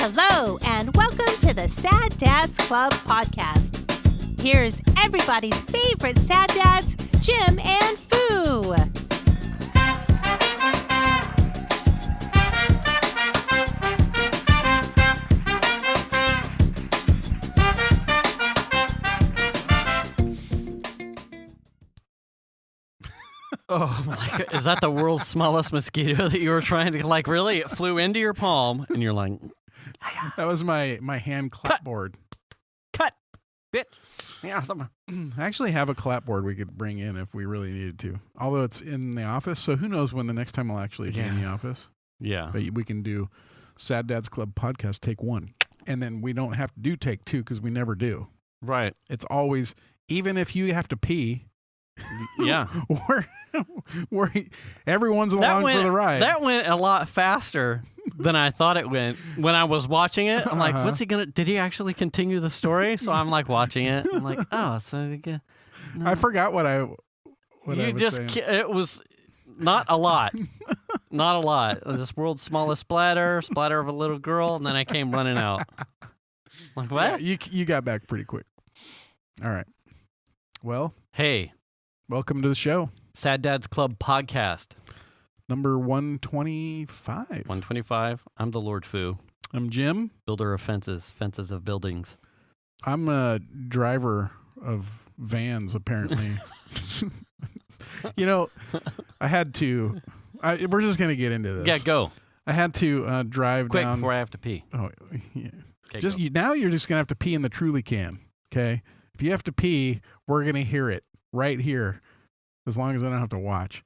Hello, and welcome to the Sad Dads Club podcast. Here's everybody's favorite sad dads, Jim and Foo. Oh my God. Is that the world's smallest mosquito that you were trying to, like, really? It flew into your palm and you're like, that was my hand clapboard. Cut, bitch. Yeah. I actually have a clapboard we could bring in if we really needed to. Although it's in the office, so who knows when the next time I'll actually be in the office. Yeah. But we can do Sad Dads Club podcast take 1. And then we don't have to do take 2 because we never do. Right. It's always, even if you have to pee. Yeah. Or everyone's along for the ride. That went a lot faster than I thought it went. When I was watching it, I'm like, what's he going to, did he actually continue the story? So I'm like watching it. I'm like, oh, so again. No. I forgot what I was saying. It was not a lot. Not a lot. This world's smallest splatter of a little girl, and then I came running out. Like, what? Yeah, you got back pretty quick. All right. Well. Hey. Welcome to the show. Sad Dads Club podcast. Number 125. 125. I'm the Lord Foo. I'm Jim. Builder of fences of buildings. I'm a driver of vans, apparently. You know, I had to. We're just going to get into this. Yeah, go. I had to drive quick down. Before I have to pee. Oh, yeah. Okay, now you're just going to have to pee in the Truly can, okay? If you have to pee, we're going to hear it right here, as long as I don't have to watch.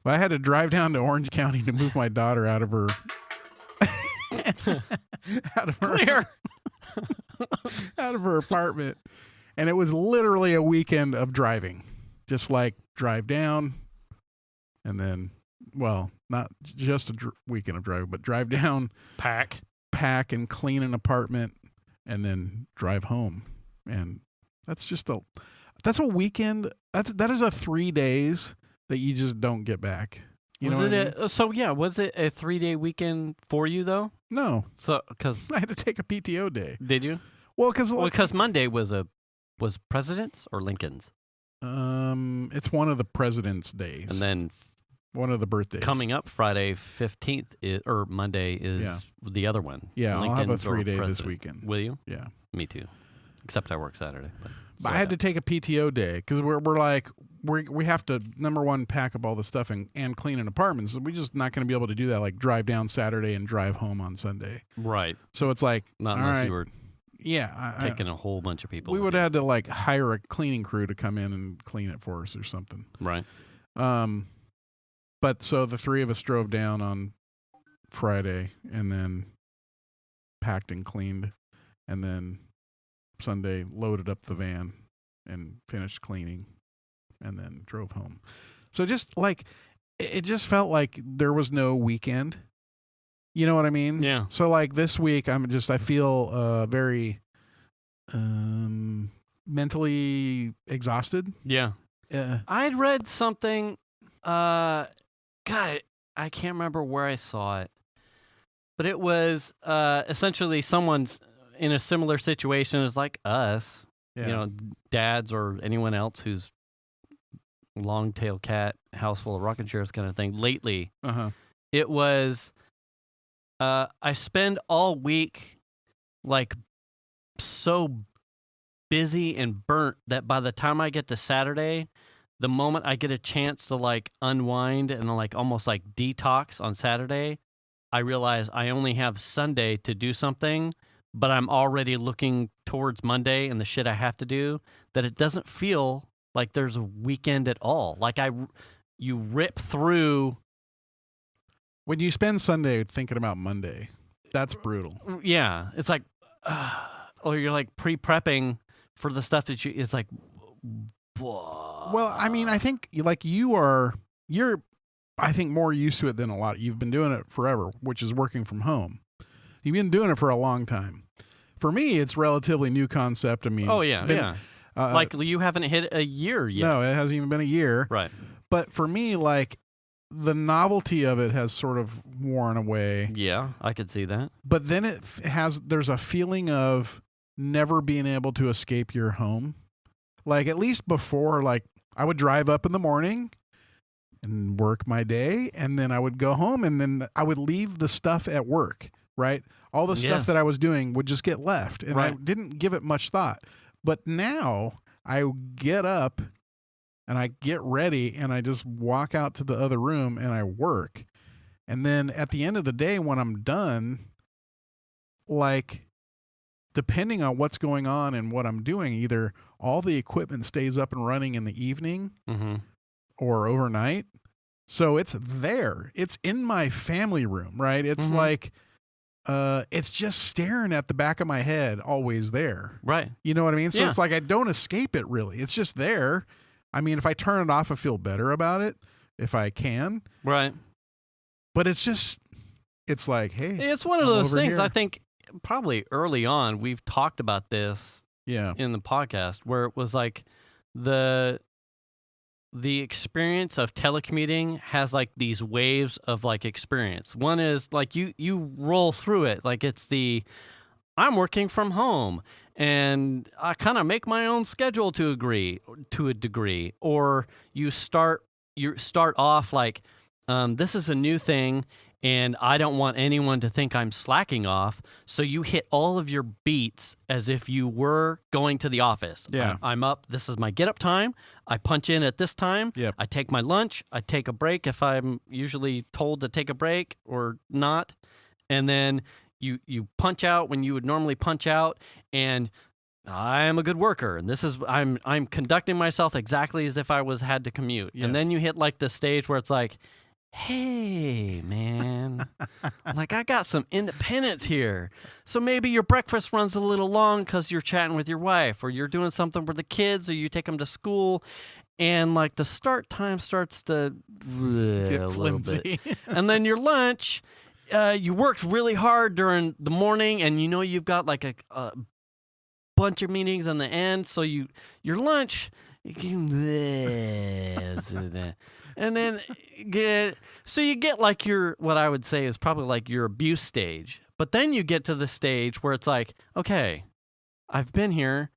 But I had to drive down to Orange County to move my daughter out of her out of her apartment, and it was literally a weekend of driving. Just like drive down, and then, well, not just a weekend of driving, but drive down, pack, and clean an apartment, and then drive home. And that's a weekend. That is a 3 days that you just don't get back. Was it a 3-day weekend for you though? No. So because I had to take a PTO day. Did you? Well, because Monday was President's or Lincoln's. It's one of the President's days, and then one of the birthdays coming up. Friday 15th or Monday is the other one. Yeah, Lincoln's. I'll have a 3-day this weekend. Will you? Yeah, me too. Except I work Saturday. But I had to take a PTO day because we're like we have to, number one, pack up all the stuff and clean an apartment. So we're just not going to be able to do that. Like drive down Saturday and drive home on Sunday. Right. So it's like not unless you were. Yeah, taking a whole bunch of people. We would have had to like hire a cleaning crew to come in and clean it for us or something. Right. But so the three of us drove down on Friday and then packed and cleaned, and then Sunday loaded up the van and finished cleaning, and then drove home. So just like it just felt like there was no weekend. You know what I mean? Yeah. So like this week I feel very mentally exhausted. Yeah. I'd read something God, I can't remember where I saw it. But it was essentially someone's in a similar situation as like us, dads or anyone else who's long-tailed cat, house full of rocking chairs kind of thing. Lately, it was, I spend all week like so busy and burnt that by the time I get to Saturday, the moment I get a chance to like unwind and like almost like detox on Saturday, I realize I only have Sunday to do something, but I'm already looking towards Monday and the shit I have to do, that it doesn't feel like there's a weekend at all. Like you rip through. When you spend Sunday thinking about Monday, that's brutal. Yeah. It's like, or you're like pre-prepping for the stuff that it's like, whoa. Well, I mean, I think like you're I think more used to it than a lot. You've been doing it forever, which is working from home. You've been doing it for a long time. For me, it's relatively new concept. I mean, like you haven't hit a year yet. No, it hasn't even been a year. Right. But for me, like the novelty of it has sort of worn away. Yeah, I could see that. But then there's a feeling of never being able to escape your home. Like, at least before, like, I would drive up in the morning and work my day, and then I would go home, and then I would leave the stuff at work, right? All the stuff that I was doing would just get left, and I didn't give it much thought. But now I get up and I get ready and I just walk out to the other room and I work. And then at the end of the day, when I'm done, like, depending on what's going on and what I'm doing, either all the equipment stays up and running in the evening or overnight. So it's there. It's in my family room, right? It's like, it's just staring at the back of my head, always there. Right. You know what I mean? So it's like I don't escape it, really. It's just there. I mean, if I turn it off, I feel better about it, if I can. Right. But it's just, it's like, hey. It's one of those things, here. I think, probably early on, we've talked about this in the podcast, where it was like the experience of telecommuting has like these waves of like experience. One is like you roll through it. Like it's I'm working from home and I kind of make my own schedule to a degree, or you start off like, this is a new thing and I don't want anyone to think I'm slacking off. So you hit all of your beats as if you were going to the office. Yeah. I'm up. This is my get up time. I punch in at this time. Yep. I take my lunch. I take a break if I'm usually told to take a break or not. And then you punch out when you would normally punch out, and I am a good worker. And this is, I'm conducting myself exactly as if I had to commute. Yes. And then you hit like the stage where it's like, hey, man, like I got some independence here. So maybe your breakfast runs a little long because you're chatting with your wife, or you're doing something for the kids, or you take them to school. And like the start time starts to Get a little flimsy. bit. And then your lunch, you worked really hard during the morning, and you know you've got like a bunch of meetings on the end. So your lunch, and then you get like what I would say is probably like your abuse stage. But then you get to the stage where it's like, okay, I've been here.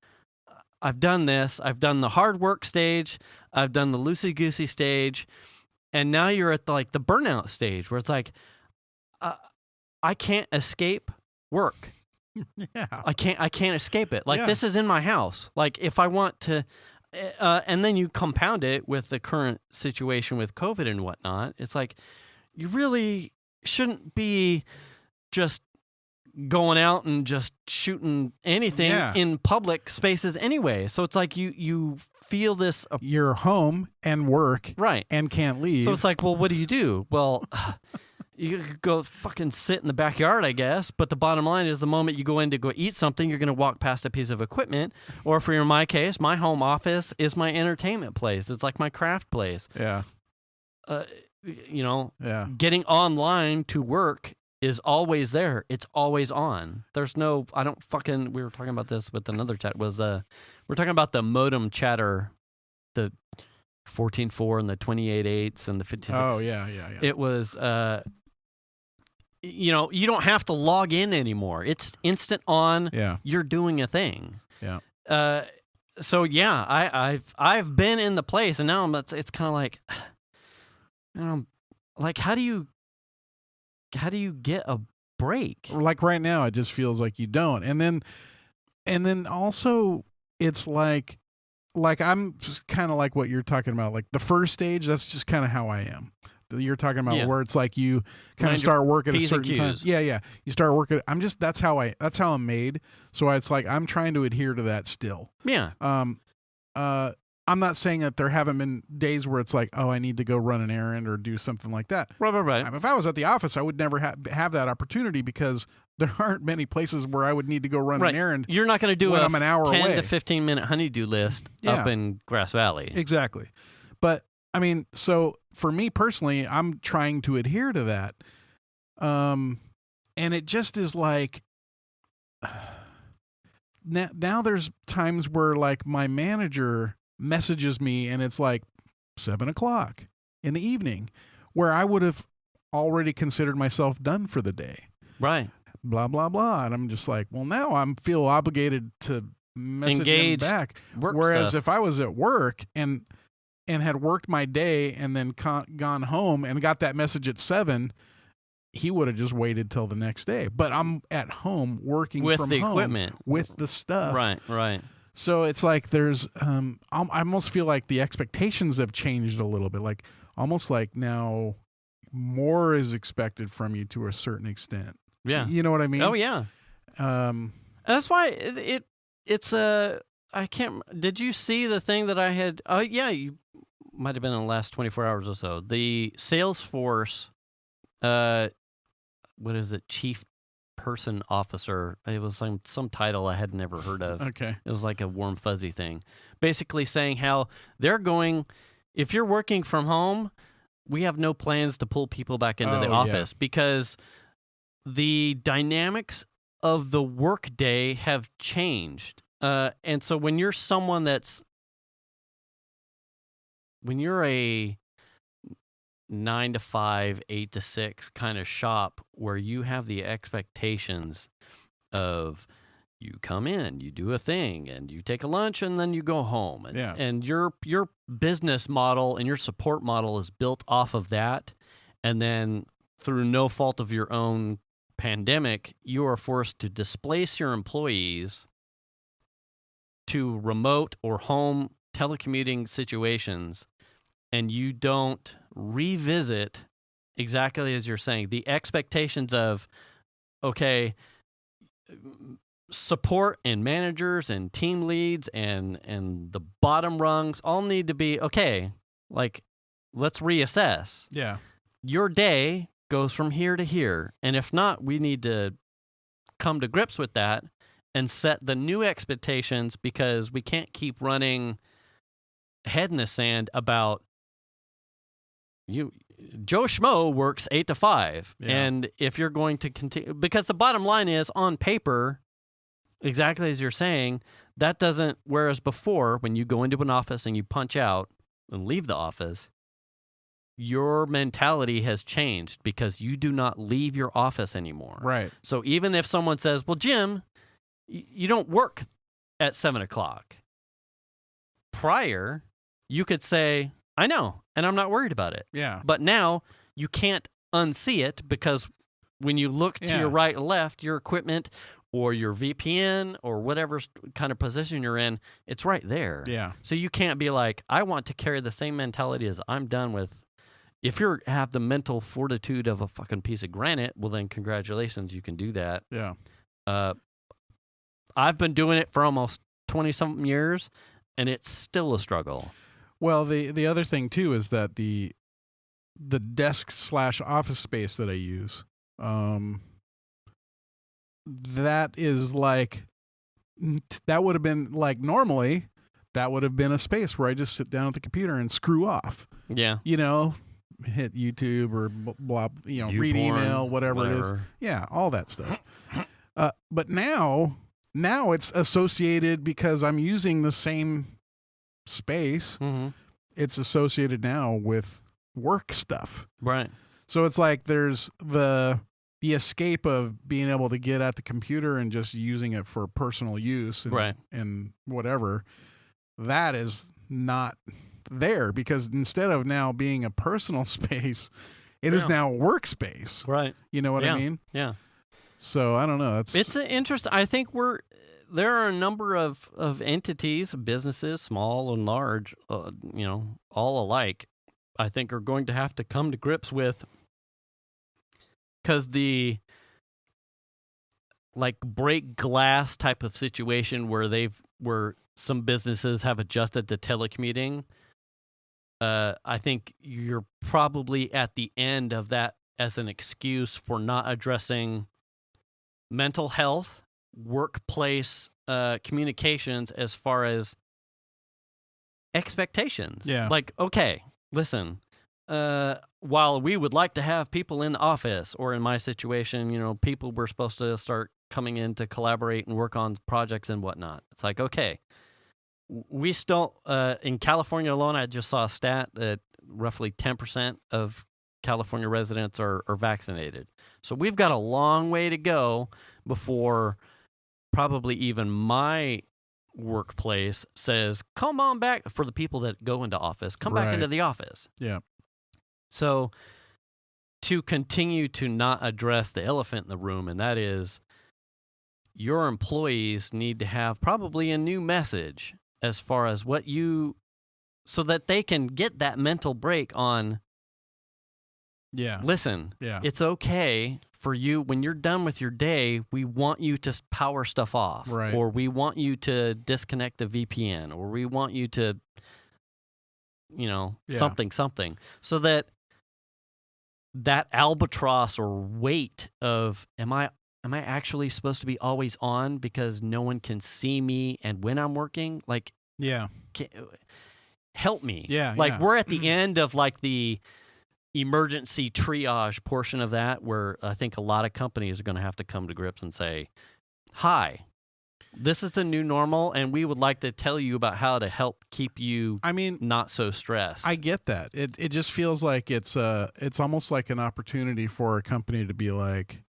I've done this. I've done the hard work stage. I've done the loosey-goosey stage. And now you're at the burnout stage where it's like, I can't escape work. Yeah. I can't escape it. Like, this is in my house. Like, if I want to... and then you compound it with the current situation with COVID and whatnot. It's like, you really shouldn't be just going out and just shooting anything in public spaces anyway. So it's like you feel this. You're home and work. Right. And can't leave. So it's like, well, what do you do? Well, you could go fucking sit in the backyard, I guess. But the bottom line is the moment you go in to go eat something, you're going to walk past a piece of equipment. Or for my case, my home office is my entertainment place. It's like my craft place. Yeah. Getting online to work is always there. It's always on. There's no, we were talking about this with another chat, we're talking about the modem chatter, the 14.4 and the 28.8s and the 56. Oh, yeah. It was, you don't have to log in anymore. It's instant on. Yeah. You're doing a thing. Yeah. So yeah, I've been in the place, and now it's kind of like, like how do you get a break? Like right now, it just feels like you don't. And then also it's like I'm kind of like what you're talking about. Like the first stage, that's just kind of how I am. You're talking about where it's like you kind of start working at a certain time. Yeah. You start working. That's how I'm made. So it's like I'm trying to adhere to that still. Yeah. I'm not saying that there haven't been days where it's like, oh, I need to go run an errand or do something like that. Right. If I was at the office, I would never have that opportunity because there aren't many places where I would need to go run an errand. You're not going to do I'm an hour 10 away. to 15 minute honeydew list up in Grass Valley. Exactly. But I mean, so for me personally, I'm trying to adhere to that. And it just is like, now there's times where like my manager messages me and it's like 7:00 in the evening, where I would have already considered myself done for the day. Right. Blah, blah, blah. And I'm just like, well, now I feel obligated to message Engage him back. work Whereas stuff. if I was at work and had worked my day and then gone home and got that message at 7, he would have just waited till the next day. But I'm at home working with from the home equipment, with the stuff. Right. So it's like there's, I almost feel like the expectations have changed a little bit. Like almost like now more is expected from you to a certain extent. Yeah. You know what I mean? Oh yeah. That's why it's I can't. Did you see the thing that I had? Oh yeah, you might have been in the last 24 hours or so. The Salesforce, what is it? Chief Person Officer. It was some title I had never heard of. Okay. It was like a warm fuzzy thing, basically saying how they're going. If you're working from home, we have no plans to pull people back into the office because the dynamics of the workday have changed. And so when you're someone when you're a 9 to 5, 8 to 6 kind of shop where you have the expectations of you come in, you do a thing, and you take a lunch, and then you go home. And your business model and your support model is built off of that. And then through no fault of your own pandemic, you are forced to displace your employees to remote or home telecommuting situations, and you don't revisit, exactly as you're saying, the expectations of, okay, support and managers and team leads and the bottom rungs all need to be, okay, like, let's reassess. Yeah. Your day goes from here to here, and if not, we need to come to grips with that and set the new expectations, because we can't keep running head in the sand about Joe Schmo works 8 to 5. Yeah. And if you're going to continue, because the bottom line is on paper, exactly as you're saying, that doesn't, whereas before when you go into an office and you punch out and leave the office, your mentality has changed because you do not leave your office anymore. Right. So even if someone says, well, Jim, you don't work at 7 o'clock. Prior, you could say, I know, and I'm not worried about it. Yeah. But now you can't unsee it, because when you look to your right and left, your equipment or your VPN or whatever kind of position you're in, it's right there. Yeah. So you can't be like, I want to carry the same mentality as I'm done with. If you have the mental fortitude of a fucking piece of granite, well, then congratulations, you can do that. Yeah. I've been doing it for almost 20-something years, and it's still a struggle. Well, the other thing too is that the desk/office space that I use, that is like, that would have been like, normally that would have been a space where I just sit down at the computer and screw off. Yeah. You know, hit YouTube or blah, you know, read email, whatever it is. Yeah, all that stuff. But now it's associated, because I'm using the same space. Mm-hmm. It's associated now with work stuff. Right. So it's like there's the escape of being able to get at the computer and just using it for personal use and whatever. That is not there, because instead of now being a personal space, it is now workspace. Right. You know what I mean? Yeah. So I don't know. It's an interest. I think there are a number of entities, businesses, small and large, you know, all alike, I think are going to have to come to grips with, because the like break glass type of situation where some businesses have adjusted to telecommuting, I think you're probably at the end of that as an excuse for not addressing mental health, workplace communications, as far as expectations. Yeah. Like, okay, listen, while we would like to have people in the office, or in my situation, you know, people were supposed to start coming in to collaborate and work on projects and whatnot. It's like, okay, we still, in California alone, I just saw a stat that roughly 10% of California residents are vaccinated. So we've got a long way to go before probably even my workplace says, come on back, for the people that go into office, come back into the office. Yeah. So to continue to not address the elephant in the room, and that is your employees need to have probably a new message as far as what you, so that they can get that mental break on, listen, it's okay for you, when you're done with your day, we want you to power stuff off. Right. Or we want you to disconnect the VPN, or we want you to, something. So that albatross or weight of, am I actually supposed to be always on because no one can see me and when I'm working? Like, help me. Yeah. We're at the end of like the emergency triage portion of that, where I think a lot of companies are going to have to come to grips and say, hi, this is the new normal, and we would like to tell you about how to help keep you not so stressed. I get that. It just feels like it's almost like an opportunity for a company to be like,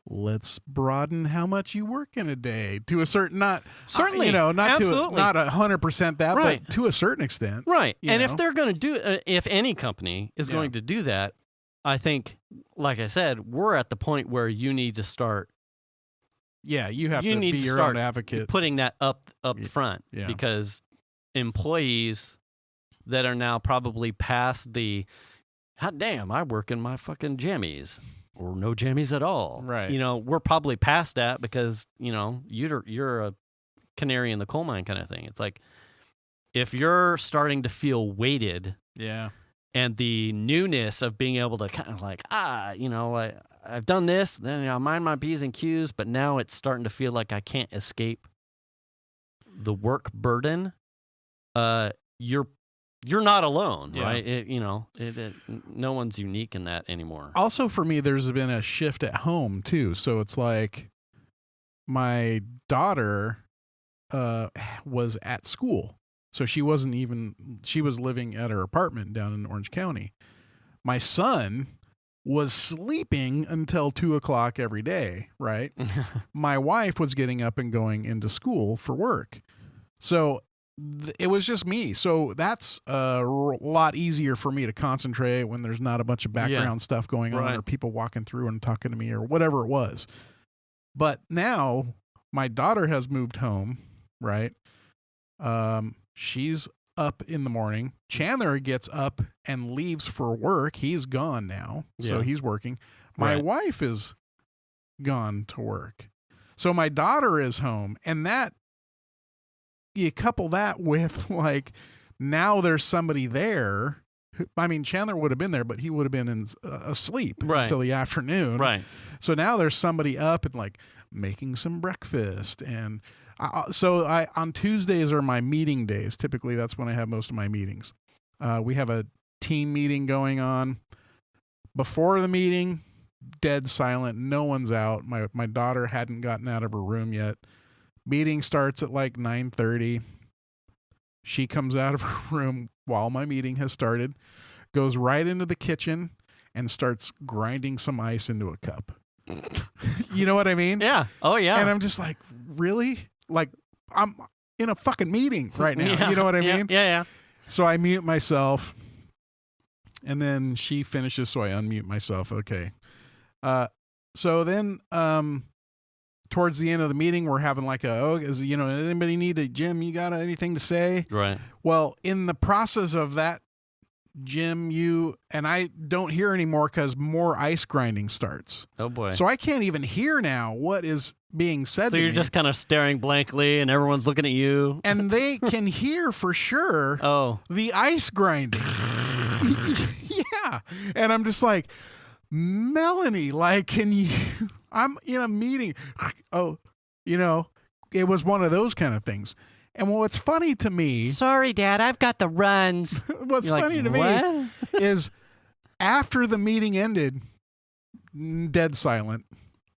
let's broaden how much you work in a day to a certain, not 100% that, but to a certain extent. Right. And if they're going to do, if any company is going to do that, I think, like I said, we're at the point where you need to start. Yeah, you have to be your own advocate. Putting that up front, because employees that are now probably past the, hot damn, I work in my fucking jammies. Or no jammies at all. Right. We're probably past that because, you're a canary in the coal mine kind of thing. It's like, if you're starting to feel weighted, and the newness of being able to kind of like, I've done this, then I mind my P's and Q's, but now it's starting to feel like I can't escape the work burden. You're not alone, right? No one's unique in that anymore. Also, for me, there's been a shift at home too. So it's like my daughter was at school, so she was living at her apartment down in Orange County. My son was sleeping until 2:00 every day, right? My wife was getting up and going into school for work, so it was just me. So that's a lot easier for me to concentrate when there's not a bunch of background stuff going on, or people walking through and talking to me or whatever it was. But now my daughter has moved home, right? She's up in the morning. Chandler gets up and leaves for work. He's gone now, so he's working. My wife is gone to work. So my daughter is home, and that, you couple that with like, now there's somebody there. Chandler would have been there, but he would have been asleep until the afternoon. Right. So now there's somebody up and like making some breakfast. And so on Tuesdays are my meeting days. Typically that's when I have most of my meetings. We have a team meeting going on. Before the meeting, dead silent. No one's out. My daughter hadn't gotten out of her room yet. Meeting starts at like 9:30. She comes out of her room while my meeting has started, goes right into the kitchen, and starts grinding some ice into a cup. You know what I mean? Yeah. Oh, yeah. And I'm just like, really? Like, I'm in a fucking meeting right now. Yeah. You know what I mean? Yeah. So I mute myself, and then she finishes, so I unmute myself. Okay. So then, towards the end of the meeting, we're having like anybody need a Jim? You got anything to say? Right. Well, in the process of that, Jim, and I don't hear anymore because more ice grinding starts. Oh boy. So I can't even hear now what is being said. So to you're me. Just kind of staring blankly, and everyone's looking at you. And they can hear for sure. The ice grinding. Yeah. And I'm just like, Melanie, like, can you? I'm in a meeting. It was one of those kind of things. And what's funny to me. Sorry, Dad, I've got the runs. What's funny to me is after the meeting ended, dead silent.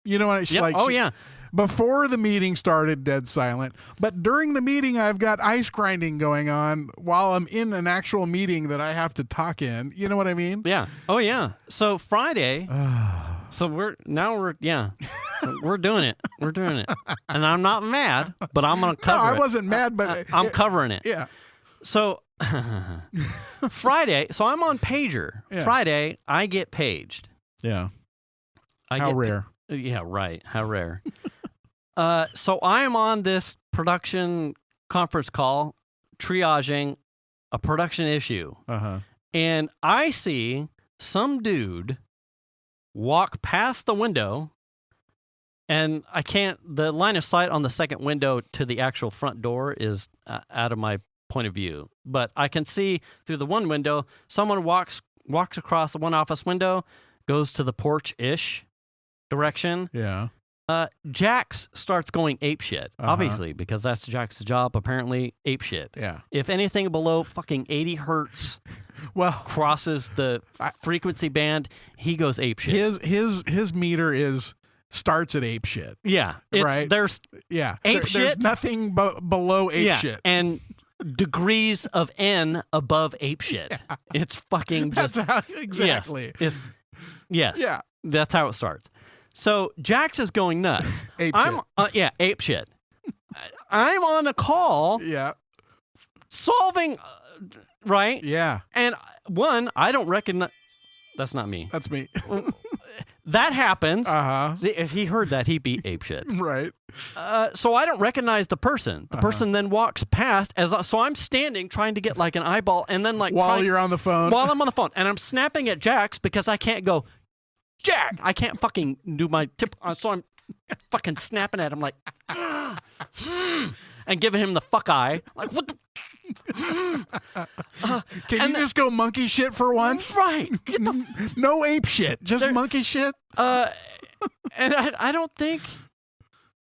You know what? Yep. Yeah. Before the meeting started, dead silent. But during the meeting, I've got ice grinding going on while I'm in an actual meeting that I have to talk in. You know what I mean? Yeah. Oh, yeah. So Friday, we're doing it. We're doing it. And I'm not mad, but I'm going to cover it. No, I wasn't mad, but... I'm covering it. Yeah. So Friday, so I'm on pager. Yeah. Friday, I get paged. Yeah. How rare. Yeah, right. How rare. So I am on this production conference call, triaging a production issue. Uh-huh. And I see some dude walk past the window, and the line of sight on the second window to the actual front door is out of my point of view. But I can see through the one window, someone walks across the one office window, goes to the porch-ish direction. Yeah. Jax starts going apeshit, obviously, because that's Jax's job, apparently, apeshit. Yeah. If anything below fucking 80 hertz crosses the frequency band, he goes apeshit. His meter starts at apeshit. Yeah. Right? There's apeshit. There's nothing below apeshit. And degrees of N above apeshit. Yeah. It's fucking just... That's how, exactly. Yes. Yeah. That's how it starts. So Jax is going nuts. Ape shit. I'm on a call. Yeah. Solving, right? Yeah. And one, I don't recognize. That's not me. That's me. That happens. Uh-huh. If he heard that, he'd be ape shit. Right. So I don't recognize the person. The person then walks past so I'm standing trying to get like an eyeball, and then while you're on the phone. While I'm on the phone, and I'm snapping at Jax because I can't go, Jack. I can't fucking do my tip, so I'm fucking snapping at him like, and giving him the fuck eye. Like, what the? Can you just go monkey shit for once? Right. No ape shit. Just monkey shit. And I don't think.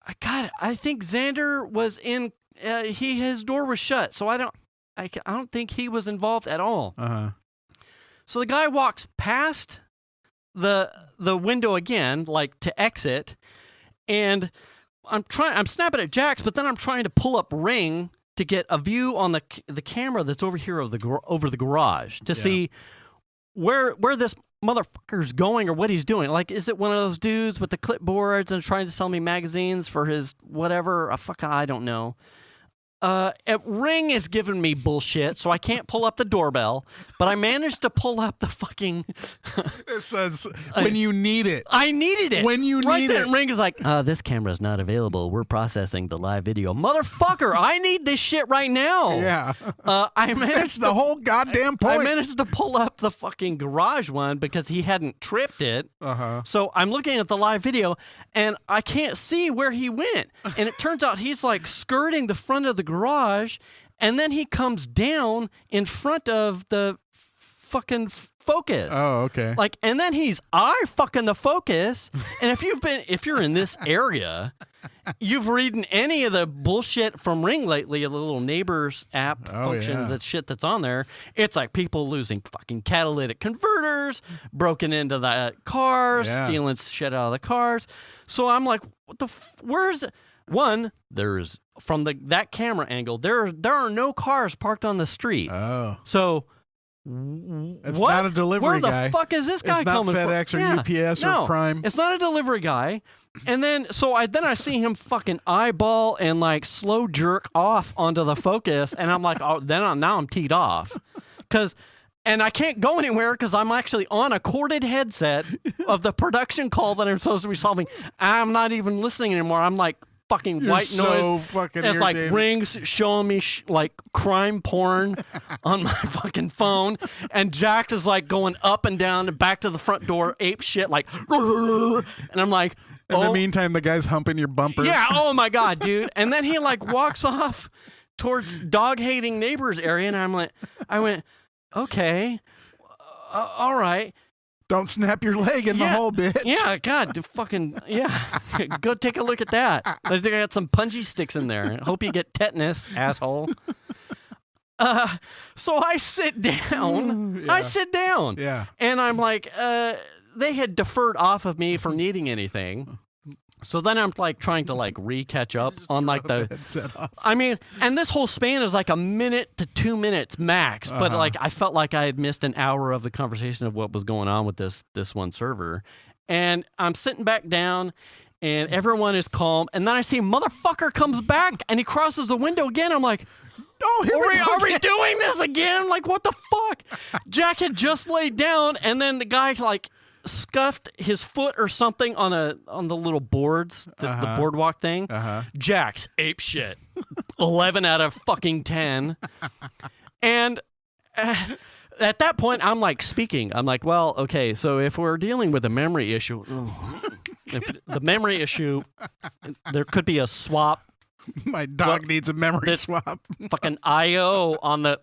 I think Xander was in. His door was shut, so I don't think he was involved at all. Uh-huh. So the guy walks past the window again, like to exit, and I'm snapping at Jax, but then I'm trying to pull up Ring to get a view on the camera that's over here over the garage to see where this motherfucker's going or what he's doing. Like, is it one of those dudes with the clipboards and trying to sell me magazines for his whatever? I don't know. Ring is giving me bullshit, so I can't pull up the doorbell, but I managed to pull up the fucking... It says, when you need it. I needed it. When you need it. And Ring is like, this camera's not available. We're processing the live video. Motherfucker, I need this shit right now. Yeah. That's the whole goddamn point. I managed to pull up the fucking garage one because he hadn't tripped it. Uh-huh. So I'm looking at the live video, and I can't see where he went. And it turns out he's like skirting the front of the garage, and then he comes down in front of the fucking Focus. Oh, okay. Like, and then he's fucking the Focus. And if you're in this area, you've read any of the bullshit from Ring lately, the little Neighbors app function, that shit that's on there. It's like people losing fucking catalytic converters, broken into the cars, stealing shit out of the cars. So I'm like, what the? Where's one? There's from that camera angle. There are no cars parked on the street. Oh, so. It's not a delivery guy. Where the fuck is this guy coming from? It's not FedEx or UPS or Prime. It's not a delivery guy. And then, I see him fucking eyeball and like slow jerk off onto the Focus, and I'm like, now I'm teed off, and I can't go anywhere because I'm actually on a corded headset of the production call that I'm supposed to be solving. I'm not even listening anymore. I'm like. Fucking You're white so noise. Fucking it's irritated. like Rings showing me like crime porn on my fucking phone, and Jax is like going up and down and back to the front door, ape shit, like, and I'm like, in the meantime, the guy's humping your bumper. Yeah, oh my god, dude. And then he like walks off towards dog-hating neighbors area, and I went, okay, all right. Don't snap your leg in the hole, bitch. Yeah, God, fucking, Go take a look at that. They got some punji sticks in there. Hope you get tetanus, asshole. So I sit down. Yeah. And I'm like, they had deferred off of me for needing anything. So then I'm like trying to like re-catch up on like the headset off. I mean, and this whole span is like a minute to 2 minutes max, but like I felt like I had missed an hour of the conversation of what was going on with this one server. And I'm sitting back down and everyone is calm, and then I see a motherfucker comes back and he crosses the window again. I'm like, are we doing this again? Like, what the fuck? Jack had just laid down, and then the guy like scuffed his foot or something on the little boards, the boardwalk thing. Jack's ape shit. 11 out of fucking 10. And at that point, I'm like speaking. I'm like, well, okay, so if we're dealing with a memory issue, if the memory issue, there could be a swap. My dog needs a memory swap. Fucking IO on the.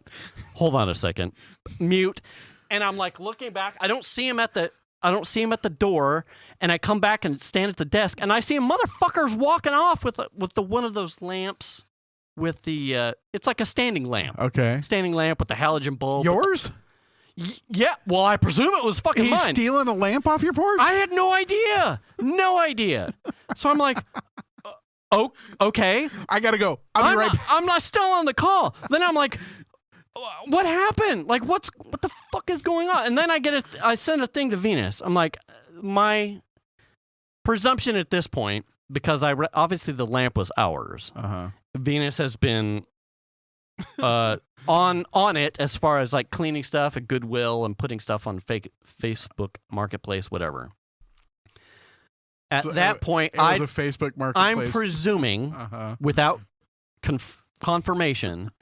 Hold on a second. Mute. And I'm like looking back. I don't see him at the door, and I come back and stand at the desk, and I see a motherfucker's walking off with the one of those lamps with the it's like a standing lamp. Okay. Standing lamp with the halogen bulb. Yours? Yeah. Well, I presume it was fucking mine. He's stealing a lamp off your porch? I had no idea. No idea. So I'm like, oh, okay. I gotta go. I'll be right back. I'm not still on the call. Then I'm like, what happened? Like, what the fuck is going on? And then I send a thing to Venus. I'm like, my presumption at this point, because obviously the lamp was ours. Venus has been on it as far as like cleaning stuff at Goodwill and putting stuff on Facebook Marketplace, whatever. At that point, it was a Facebook Marketplace. I'm presuming, without confirmation,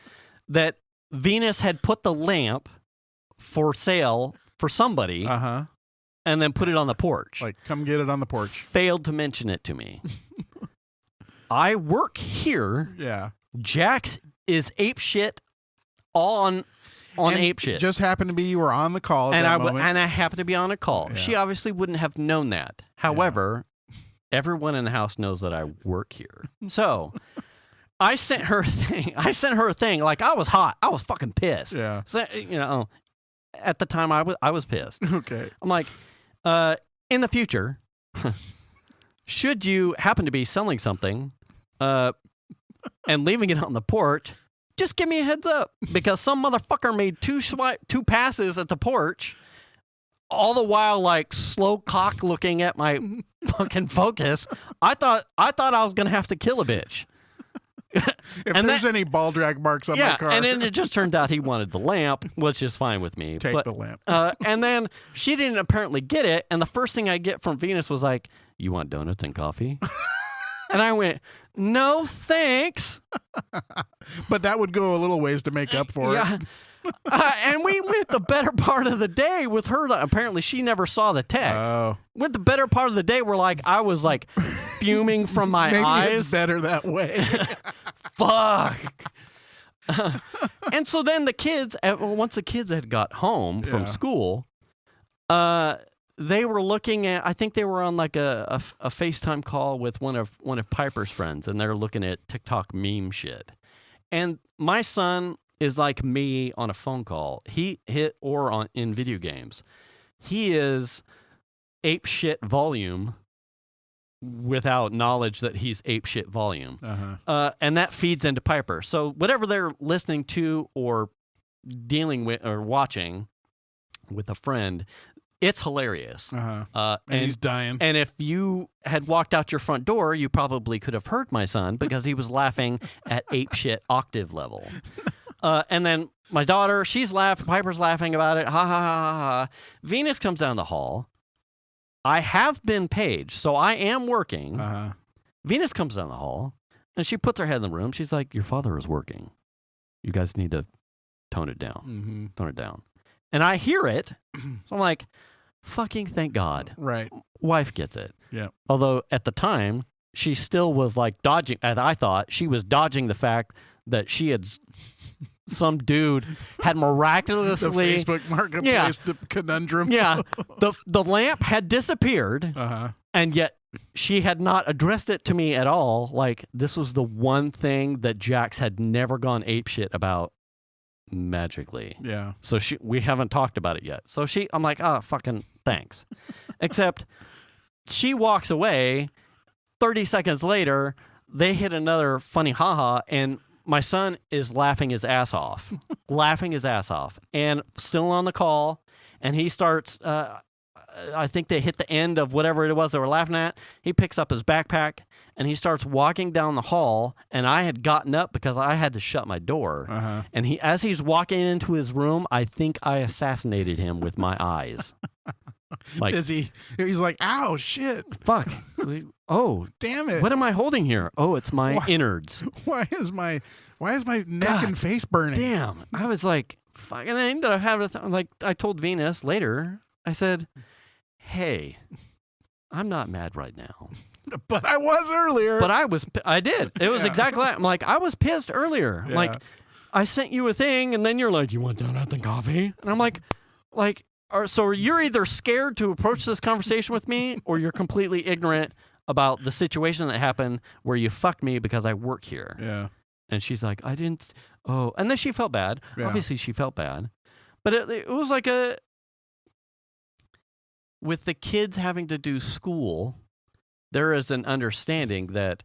that Venus had put the lamp for sale for somebody, and then put it on the porch. Like, come get it on the porch. Failed to mention it to me. I work here. Yeah. Jax is ape shit on ape shit. Just happened to be you were on the call at that moment. And I happened to be on a call. Yeah. She obviously wouldn't have known that. However, everyone in the house knows that I work here. So I sent her a thing. Like, I was hot. I was fucking pissed. Yeah. So, at the time I was pissed. Okay. I'm like, in the future, should you happen to be selling something, and leaving it on the porch, just give me a heads up, because some motherfucker made two passes at the porch, all the while like slow cock looking at my fucking Focus. I thought I was gonna have to kill a bitch. If there's any ball drag marks on my car. And then it just turned out he wanted the lamp, which is fine with me. Take the lamp. And then she didn't apparently get it, and the first thing I get from Venus was like, "You want donuts and coffee?" And I went, "No, thanks." But that would go a little ways to make up for it. And we went the better part of the day with her. Apparently, she never saw the text. Oh. Went the better part of the day where like I was like fuming from my Maybe eyes. it's better that way. Fuck. And so then the kids, once the kids had got home from school, they were looking at. I think they were on like a FaceTime call with one of Piper's friends, and they're looking at TikTok meme shit. And my son is like me on a phone call. In video games. He is ape shit volume without knowledge that he's ape shit volume. And that feeds into Piper. So whatever they're listening to or dealing with or watching with a friend, it's hilarious. And he's dying. And if you had walked out your front door, you probably could have heard my son because he was laughing at ape shit octave level. And then my daughter, she's laughing. Piper's laughing about it. Ha, ha, ha, ha, ha. Venus comes down the hall. I have been paged, so I am working. Venus comes down the hall, and she puts her head in the room. She's like, "Your father is working. You guys need to tone it down. Tone it down." And I hear it. So I'm like, fucking thank God. Right. Wife gets it. Yeah. Although at the time, she still was like dodging, as I thought, she was dodging the fact that she had... Some dude had miraculously... The Facebook Marketplace conundrum. Yeah. The lamp had disappeared, and yet she had not addressed it to me at all. Like, this was the one thing that Jax had never gone apeshit about magically. Yeah. So we haven't talked about it yet. So I'm like, fucking thanks. Except she walks away, 30 seconds later, they hit another funny haha, and my son is laughing his ass off, and still on the call, and he starts, I think they hit the end of whatever it was they were laughing at. He picks up his backpack, and he starts walking down the hall, and I had gotten up because I had to shut my door. And as he's walking into his room, I think I assassinated him with my eyes. Like, he's like, ow, shit. Fuck. Oh, damn it. What am I holding here? Oh, it's my innards. Why is my neck and face burning? Damn. I was like, fucking, I ended up having like, I told Venus later, I said, hey, I'm not mad right now. But I was earlier. But I did. It was exactly that. I'm like, I was pissed earlier. Yeah. Like, I sent you a thing, and then you're like, you want donut and coffee? And I'm like, so you're either scared to approach this conversation with me, or you're completely ignorant about the situation that happened where you fucked me because I work here. Yeah. And she's like, I didn't. Oh, and then she felt bad. Yeah. Obviously, she felt bad. But it was like with the kids having to do school, there is an understanding that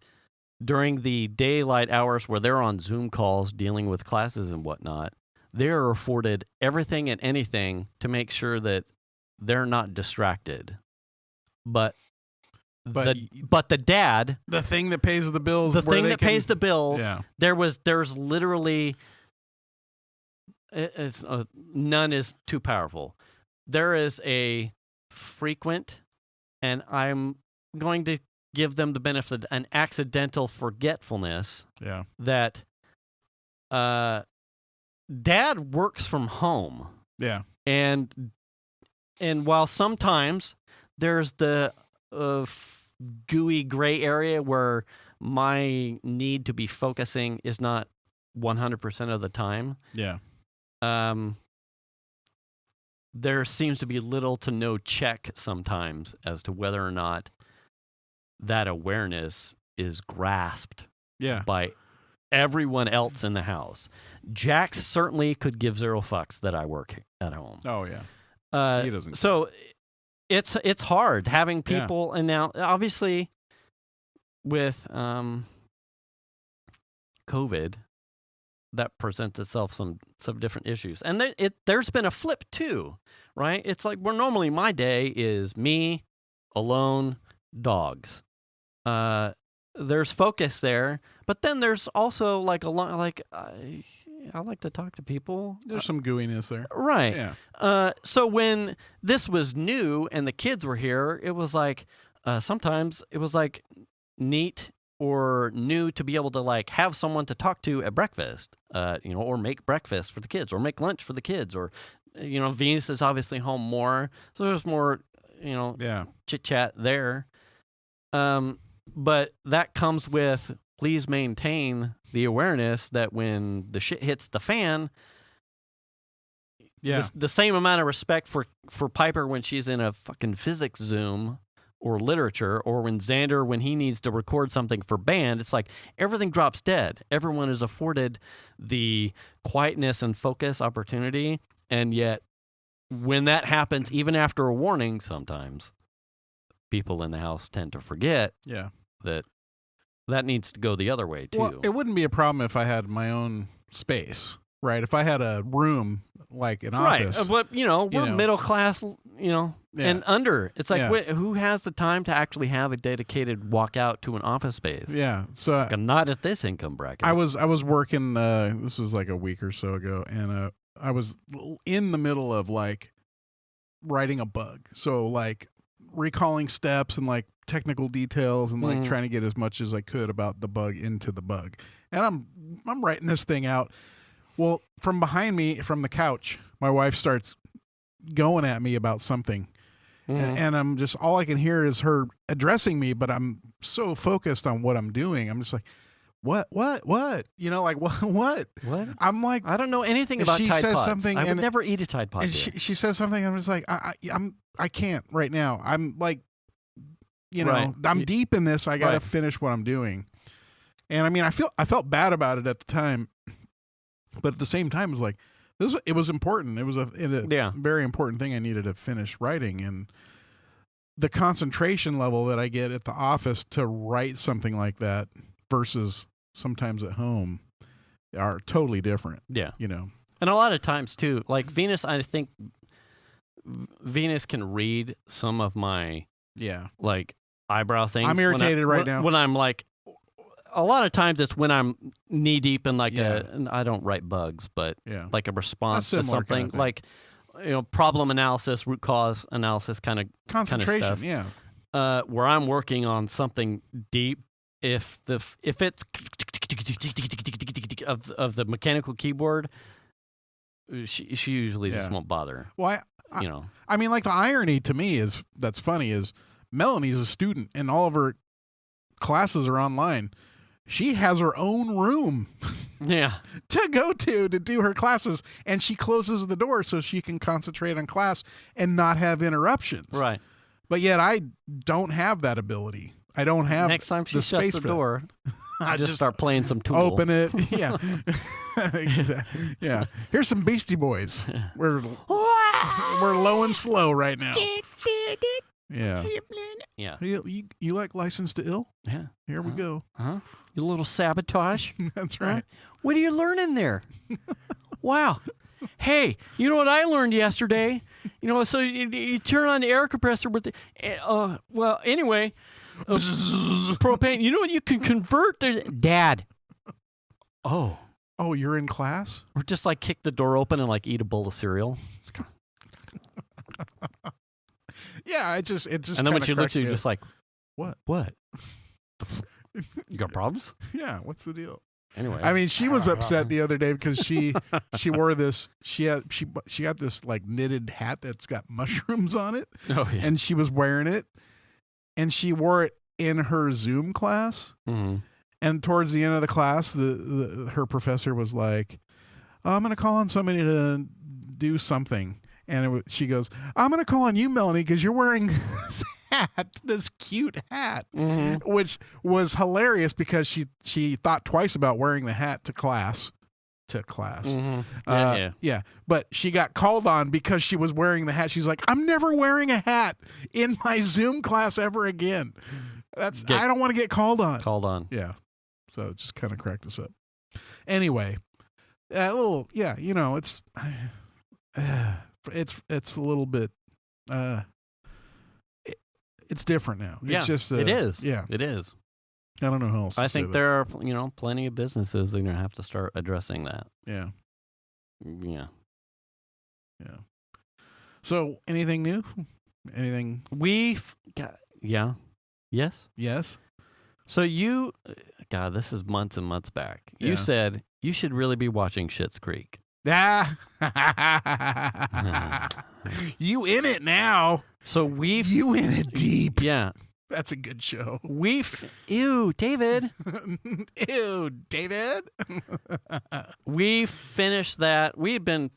during the daylight hours where they're on Zoom calls dealing with classes and whatnot, they are afforded everything and anything to make sure that they're not distracted. But the dad, the thing that pays the bills, pays the bills. Yeah. There's literally none is too powerful. There is a frequent, and I'm going to give them the benefit, an accidental forgetfulness. Yeah. That dad works from home. Yeah. And while sometimes there's the gooey gray area where my need to be focusing is not 100% of the time. Yeah. There seems to be little to no check sometimes as to whether or not that awareness is grasped by everyone else in the house. Jax certainly could give zero fucks that I work at home. Oh yeah. He doesn't. So it's hard having people, and now obviously with COVID, that presents itself some different issues, and there's been a flip too, right? It's like where normally my day is me alone, dogs. There's focus there, but then there's also like a lot, like I like to talk to people. There's some gooiness there, right? Yeah. So when this was new and the kids were here, it was like sometimes it was like neat or new to be able to like have someone to talk to at breakfast, or make breakfast for the kids, or make lunch for the kids, or Venus is obviously home more, so there's more chit chat there. But that comes with, please maintain the awareness that when the shit hits the fan, the same amount of respect for Piper when she's in a fucking physics Zoom or literature, or when Xander, when he needs to record something for band, it's like everything drops dead. Everyone is afforded the quietness and focus opportunity, and yet when that happens, even after a warning, sometimes people in the house tend to forget that needs to go the other way too. Well, it wouldn't be a problem if I had my own space, right? If I had a room like an office, right? But we're middle class, and under. It's like who has the time to actually have a dedicated walk out to an office space? Yeah, so like not at this income bracket. I was working. This was like a week or so ago, and I was in the middle of like writing a bug. So like recalling steps and like technical details and like trying to get as much as I could about the bug into the bug. And I'm writing this thing out. Well, from behind me, from the couch, my wife starts going at me about something. And I'm just, all I can hear is her addressing me, but I'm so focused on what I'm doing. I'm just like, what? Like, what? I'm like, I don't know anything about she Tide says Pods. something, I would and never eat a Tide Pod. She says something, and I'm just like, I can't right now. I'm like, I'm deep in this. I got to finish what I'm doing. And I mean, I felt bad about it at the time, but at the same time, it was like, it was important. It was a very important thing I needed to finish writing. And the concentration level that I get at the office to write something like that versus sometimes at home are totally different. Yeah. You know. And a lot of times too, like Venus, I think Venus can read some of my like eyebrow things. I'm irritated right now. When I'm like, a lot of times it's when I'm knee deep in like and I don't write bugs, but like a response to something kind of like, you know, problem analysis, root cause analysis kind of concentration. Stuff. Where I'm working on something deep, if it's of the mechanical keyboard, she usually just won't bother. Well, I mean, like the irony to me that's funny is Melanie's a student and all of her classes are online. She has her own room to go to do her classes, and she closes the door so she can concentrate on class and not have interruptions. Right. But yet I don't have that ability. I don't have next time she the shuts space the for door, I just start playing some Tool. Open it. Yeah. Yeah. Here's some Beastie Boys. We're low and slow right now. Yeah. Yeah. You like License to Ill? Yeah. Here we go. You little sabotage. That's right. What are you learning there? Wow. Hey, you know what I learned yesterday? You know, so you turn on the air compressor with the, well, anyway, propane. You know what you can convert to? Dad. Oh, you're in class? Or just like kick the door open and like eat a bowl of cereal. Yeah, it just. And then when she looks at you, just like, what? You got problems? Yeah. What's the deal? Anyway, I mean, she was upset the other day because she wore this. She got this like knitted hat that's got mushrooms on it. Oh yeah. And she was wearing it, and she wore it in her Zoom class. Mm-hmm. And towards the end of the class, her professor was like, "I'm going to call on somebody to do something." And she goes, "I'm going to call on you, Melanie, because you're wearing this hat, this cute hat," which was hilarious because she thought twice about wearing the hat to class. Mm-hmm. Yeah. But she got called on because she was wearing the hat. She's like, "I'm never wearing a hat in my Zoom class ever again. I don't want to get called on." Yeah. So it just kind of cracked us up. Anyway, you know, it's a little bit it's different now. Yeah, it's just it is. Yeah, it is. I don't know how else. I think there are, you know, plenty of businesses that are going to have to start addressing that. Yeah. So, anything new? Anything? Yes. So God, this is months and months back. You said you should really be watching Schitt's Creek. You in it now. So you in it deep. Yeah. That's a good show. Ew, David. Ew, David. We finished that. We had been.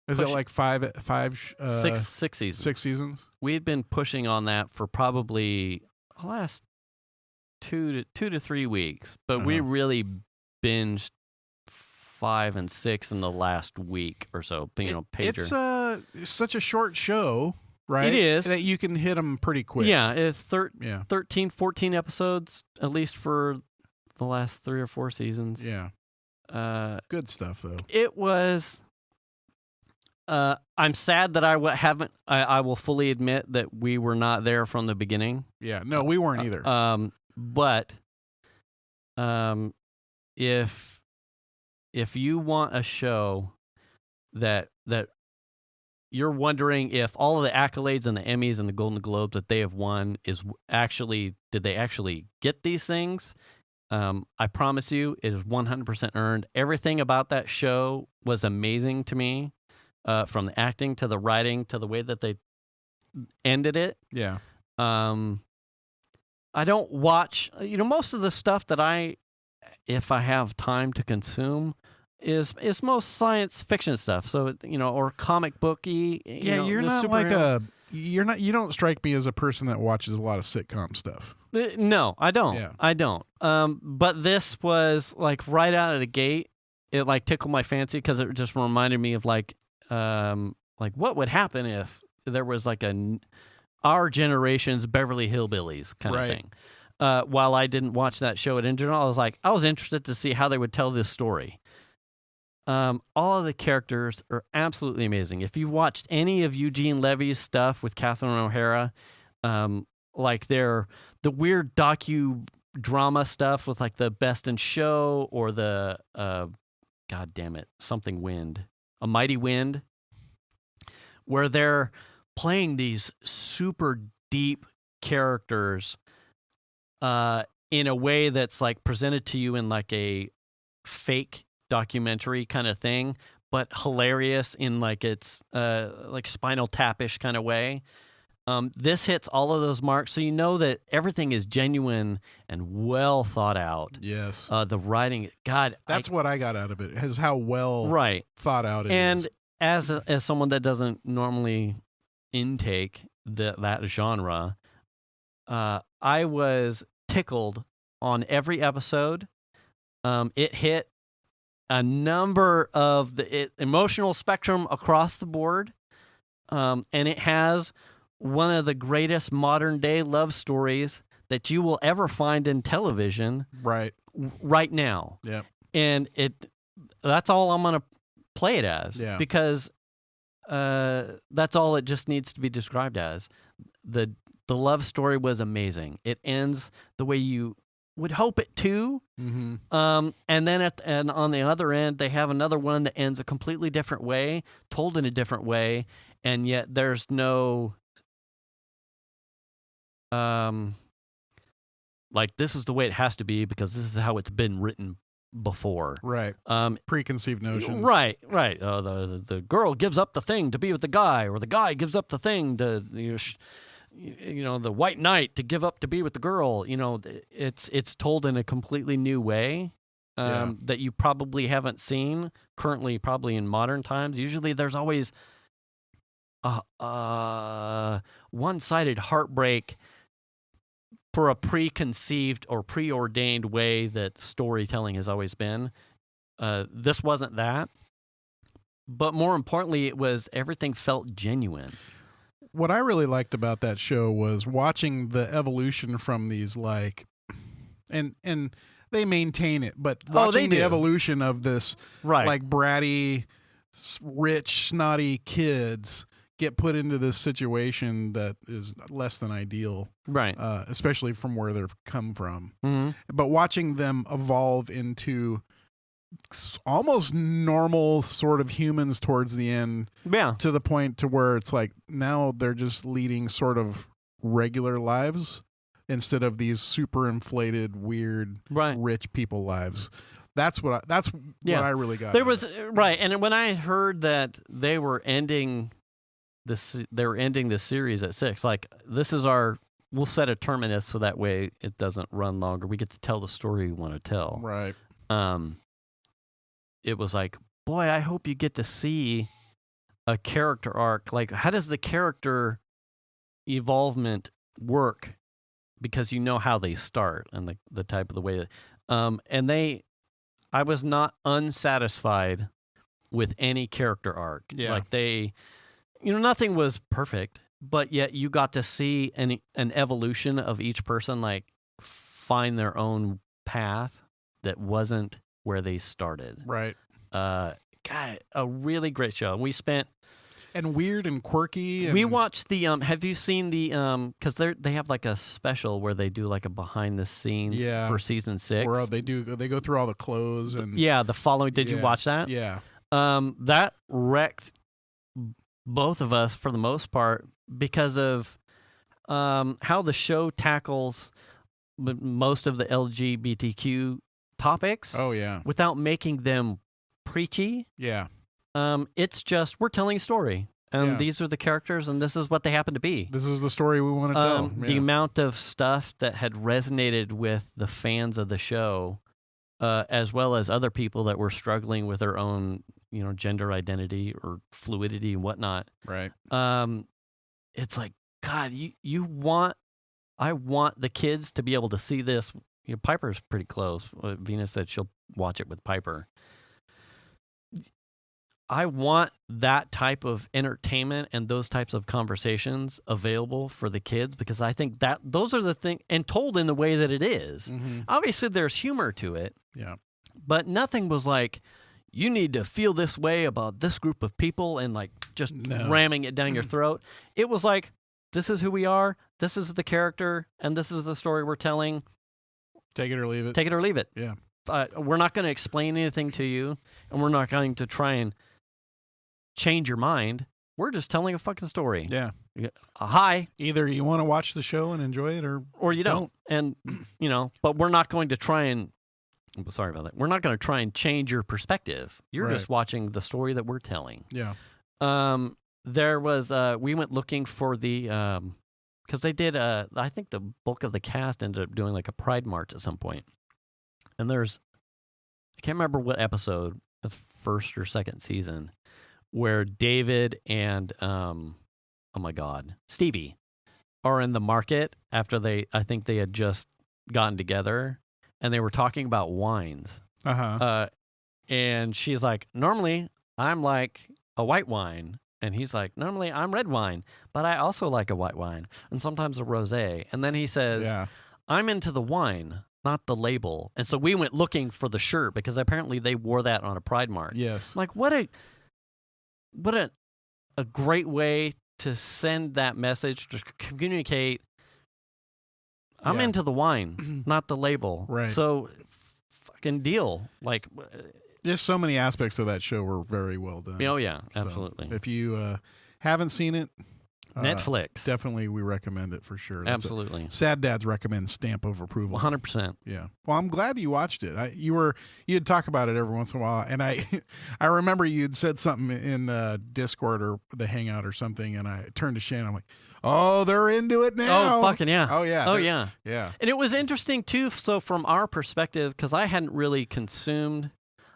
Is it like six seasons? 6 seasons. We had been pushing on that for probably the last 2 to 3 weeks, but we really binged 5 and 6 in the last week or so. You know, pager. It's such a short show, right? It is. That you can hit them pretty quick. Yeah, it's 13, 14 episodes, at least for the last 3 or 4 seasons. Yeah. Good stuff, though. It was. I'm sad that I will fully admit that we were not there from the beginning. Yeah, no, we weren't either. But if you want a show that you're wondering if all of the accolades and the Emmys and the Golden Globes that they have won did they actually get these things? I promise you, it is 100% earned. Everything about that show was amazing to me, from the acting to the writing to the way that they ended it. Yeah. I don't watch, most of the stuff that if I have time to consume, is most science fiction stuff. So, or comic booky. You're not like you don't strike me as a person that watches a lot of sitcom stuff. No, I don't. Yeah. I don't. But this was like right out of the gate. It like tickled my fancy because it just reminded me of like what would happen if there was like our generation's Beverly Hillbillies kind of Right. thing. While I didn't watch that show in general, I was interested to see how they would tell this story. All of the characters are absolutely amazing. If you've watched any of Eugene Levy's stuff with Catherine O'Hara, like the weird docudrama stuff with like the Best in Show or the God damn it, something Wind, A Mighty Wind, where they're playing these super deep characters in a way that's like presented to you in like a fake documentary kind of thing, but hilarious in like it's like Spinal Tap-ish kind of way. This hits all of those marks, so you know that everything is genuine and well thought out. Yes. The writing, God, That's what I got out of it, is how well right thought out it and is. as someone that doesn't normally intake that genre, I was tickled on every episode. It hit a number of the emotional spectrum across the board, and it has one of the greatest modern day love stories that you will ever find in television Right. right now. Yeah. And that's all I'm going to play it as, Yeah. because that's all it just needs to be described as. The love story was amazing. It ends the way you would hope it to. Mm-hmm. And then and on the other end, they have another one that ends a completely different way, told in a different way, and yet there's no like this is the way it has to be because this is how it's been written before. Right. Preconceived notions. Right. The girl gives up the thing to be with the guy, or the guy gives up the thing to the white knight to give up to be with the girl. It's told in a completely new way that you probably haven't seen currently, probably in modern times. Usually, there's always one-sided heartbreak for a preconceived or preordained way that storytelling has always been. This wasn't that. But more importantly, everything felt genuine. What I really liked about that show was watching the evolution from these and they maintain it, but watching the evolution of this like bratty, rich, snotty kids get put into this situation that is less than ideal, right? Especially from where they've come from. Mm-hmm. But watching them evolve into almost normal sort of humans towards the end, to the point to where it's like now they're just leading sort of regular lives instead of these super inflated, weird, rich people lives. That's what I really got. There was and when I heard that they were ending the series at 6, like this is we'll set a terminus so that way it doesn't run longer. We get to tell the story we want to tell. Right. It was like, boy, I hope you get to see a character arc. Like, how does the character evolvement work? Because you know how they start and the type of the way that, I was not unsatisfied with any character arc. Yeah. Like nothing was perfect, but yet you got to see an evolution of each person, like find their own path that wasn't where they started. Right. God, a really great show. We spent and weird and quirky. And we watched the have you seen the because they have like a special where they do like a behind the scenes for season 6 where they go through all the clothes and the following. Did you watch that? Yeah. That wrecked both of us for the most part because of how the show tackles most of the LGBTQ topics. Oh yeah. Without making them preachy. Yeah. It's just we're telling a story, and these are the characters, and this is what they happen to be. This is the story we want to tell. The amount of stuff that had resonated with the fans of the show, as well as other people that were struggling with their own, gender identity or fluidity and whatnot. Right. It's like, God, I want the kids to be able to see this. Piper's pretty close. Venus said she'll watch it with Piper. I want that type of entertainment and those types of conversations available for the kids, because I think that those are the things, and told in the way that it is. Mm-hmm. Obviously, there's humor to it, Yeah. but nothing was like, you need to feel this way about this group of people and like just ramming it down your throat. It was like, this is who we are, this is the character, and this is the story we're telling. Take it or leave it. Take it or leave it. Yeah. We're not going to explain anything to you, and we're not going to try and change your mind. We're just telling a fucking story. Yeah. Hi. Either you want to watch the show and enjoy it, or you don't. And, but we're not going to try and, sorry about that. We're not going to try and change your perspective. You're just watching the story that we're telling. Yeah. There was, we went looking for the, because they did, I think the bulk of the cast ended up doing like a Pride March at some point. And I can't remember what episode, it's first or second season, where David and, oh my God, Stevie are in the market after I think they had just gotten together, and they were talking about wines. And she's like, normally I'm like a white wine. And he's like, normally I'm red wine, but I also like a white wine and sometimes a rosé. And then he says, I'm into the wine, not the label. And so we went looking for the shirt, because apparently they wore that on a Pride March. Yes. Like, what a great way to send that message, to communicate. I'm into the wine, not the label. Right. So fucking deal. Like, just so many aspects of that show were very well done. Oh yeah, absolutely. So if you haven't seen it, Netflix, definitely we recommend it for sure. Absolutely. Sad Dads recommend stamp of approval. 100%. Yeah. Well, I'm glad you watched it. You'd talk about it every once in a while, and I remember you'd said something in Discord or the Hangout or something, and I turned to Shane. I'm like, oh, they're into it now. Oh, fucking yeah. Oh yeah. Oh yeah. Yeah. And it was interesting too. So from our perspective, because I hadn't really consumed.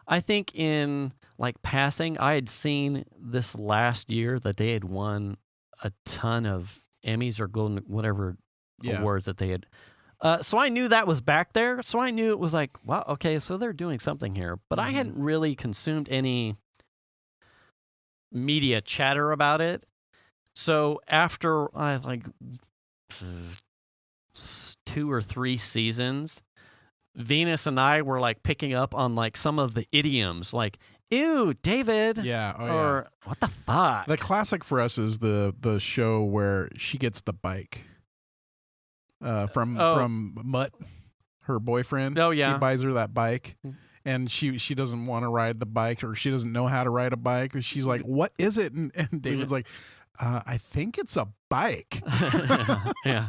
I think in like passing, I had seen this last year that they had won a ton of Emmys or golden whatever awards that they had. So I knew that was back there. So I knew it was like, wow, okay, so they're doing something here. But I hadn't really consumed any media chatter about it. So after like 2 or 3 seasons, Venus and I were like picking up on like some of the idioms, like "Ew, David," or "What the fuck." The classic for us is the show where she gets the bike from Mutt, her boyfriend. Oh yeah, he buys her that bike, and she doesn't want to ride the bike, or she doesn't know how to ride a bike. She's like, "What is it?" And David's like, "I think it's a bike." Yeah.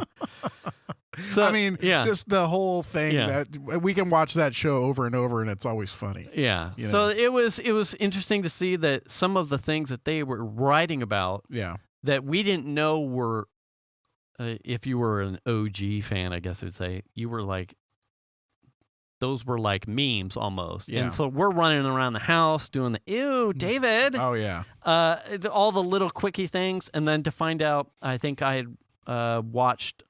So, I mean, just the whole thing that we can watch that show over and over, and it's always funny. Yeah. So it was interesting to see that some of the things that they were writing about, that we didn't know were, if you were an OG fan, I guess I would say, you were like, those were like memes almost. Yeah. And so we're running around the house doing the "Ew, David." Oh yeah. All the little quickie things, and then to find out, I think I had watched.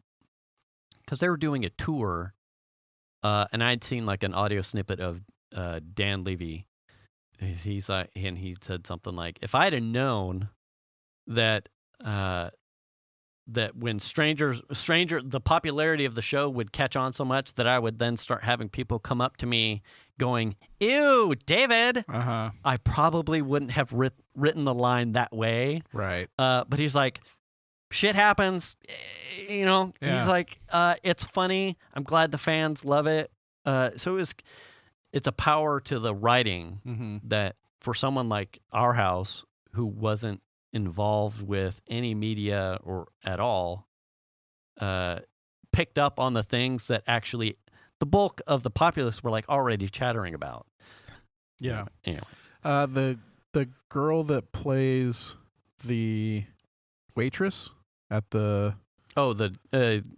Because they were doing a tour, and I'd seen like an audio snippet of Dan Levy. He's like, and he said something like, "If I'd have known that that when the popularity of the show would catch on so much that I would then start having people come up to me going, 'Ew, David,' I probably wouldn't have written the line that way." Right. But he's like, shit happens, He's like, it's funny. I'm glad the fans love it. So it's a power to the writing that for someone like our house who wasn't involved with any media or at all, picked up on the things that actually the bulk of the populace were like already chattering about. Yeah. Anyway. The girl that plays the waitress at the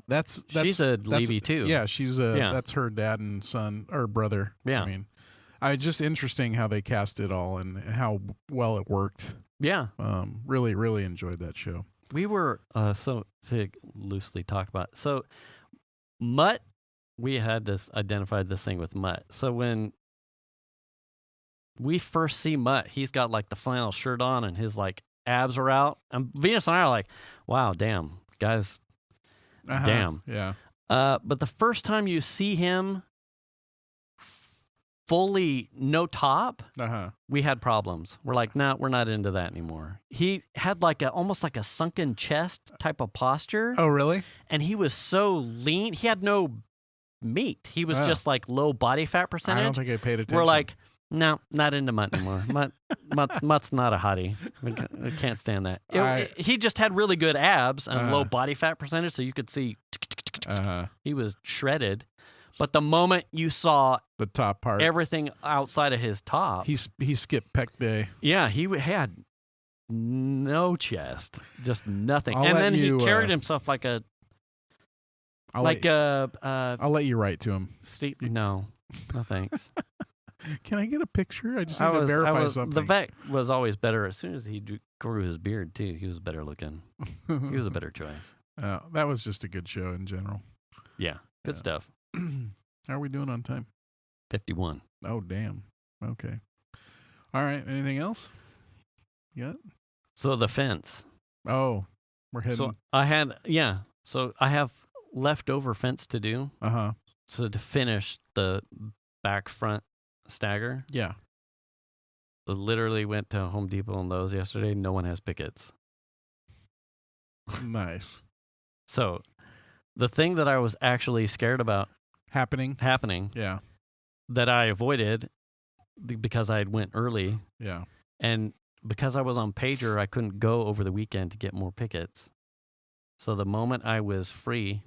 that's she's a Levy too. Yeah, she's that's her dad and son or brother. Yeah. I mean, it's just interesting how they cast it all and how well it worked. Yeah. Really, really enjoyed that show. We were so to loosely talk about Mutt. We had identified this thing with Mutt. So when we first see Mutt, he's got like the flannel shirt on and his like abs are out. And Venus and I are like, wow, damn, guys, damn. Yeah. But the first time you see him fully no top, we had problems. We're like, nah, we're not into that anymore. He had like almost like a sunken chest type of posture. Oh, really? And he was so lean. He had no meat. He was just like low body fat percentage. I don't think I paid attention. We're like, no, not into Mutt anymore. Mutt's not a hottie. We can't stand that. He just had really good abs and low body fat percentage, so you could see he was shredded. But the moment you saw the top part, everything outside of his top, he skipped pec day. Yeah, he had no chest, just nothing. And then he carried himself like a. I'll let you write to him. Steve, no thanks. Can I get a picture? I just need to verify something. The vet was always better. As soon as he grew his beard, too, he was better looking. He was a better choice. That was just a good show in general. Yeah, good stuff. How are we doing on time? 51. Oh, damn. Okay. All right. Anything else? Yeah. So the fence. Oh, we're heading. So I have leftover fence to do. So to finish the back front stagger. Yeah. I literally went to Home Depot and Lowe's yesterday. No one has pickets. Nice. So the thing that I was actually scared about happening. Yeah. That I avoided because I went early. Yeah. And because I was on pager, I couldn't go over the weekend to get more pickets. So the moment I was free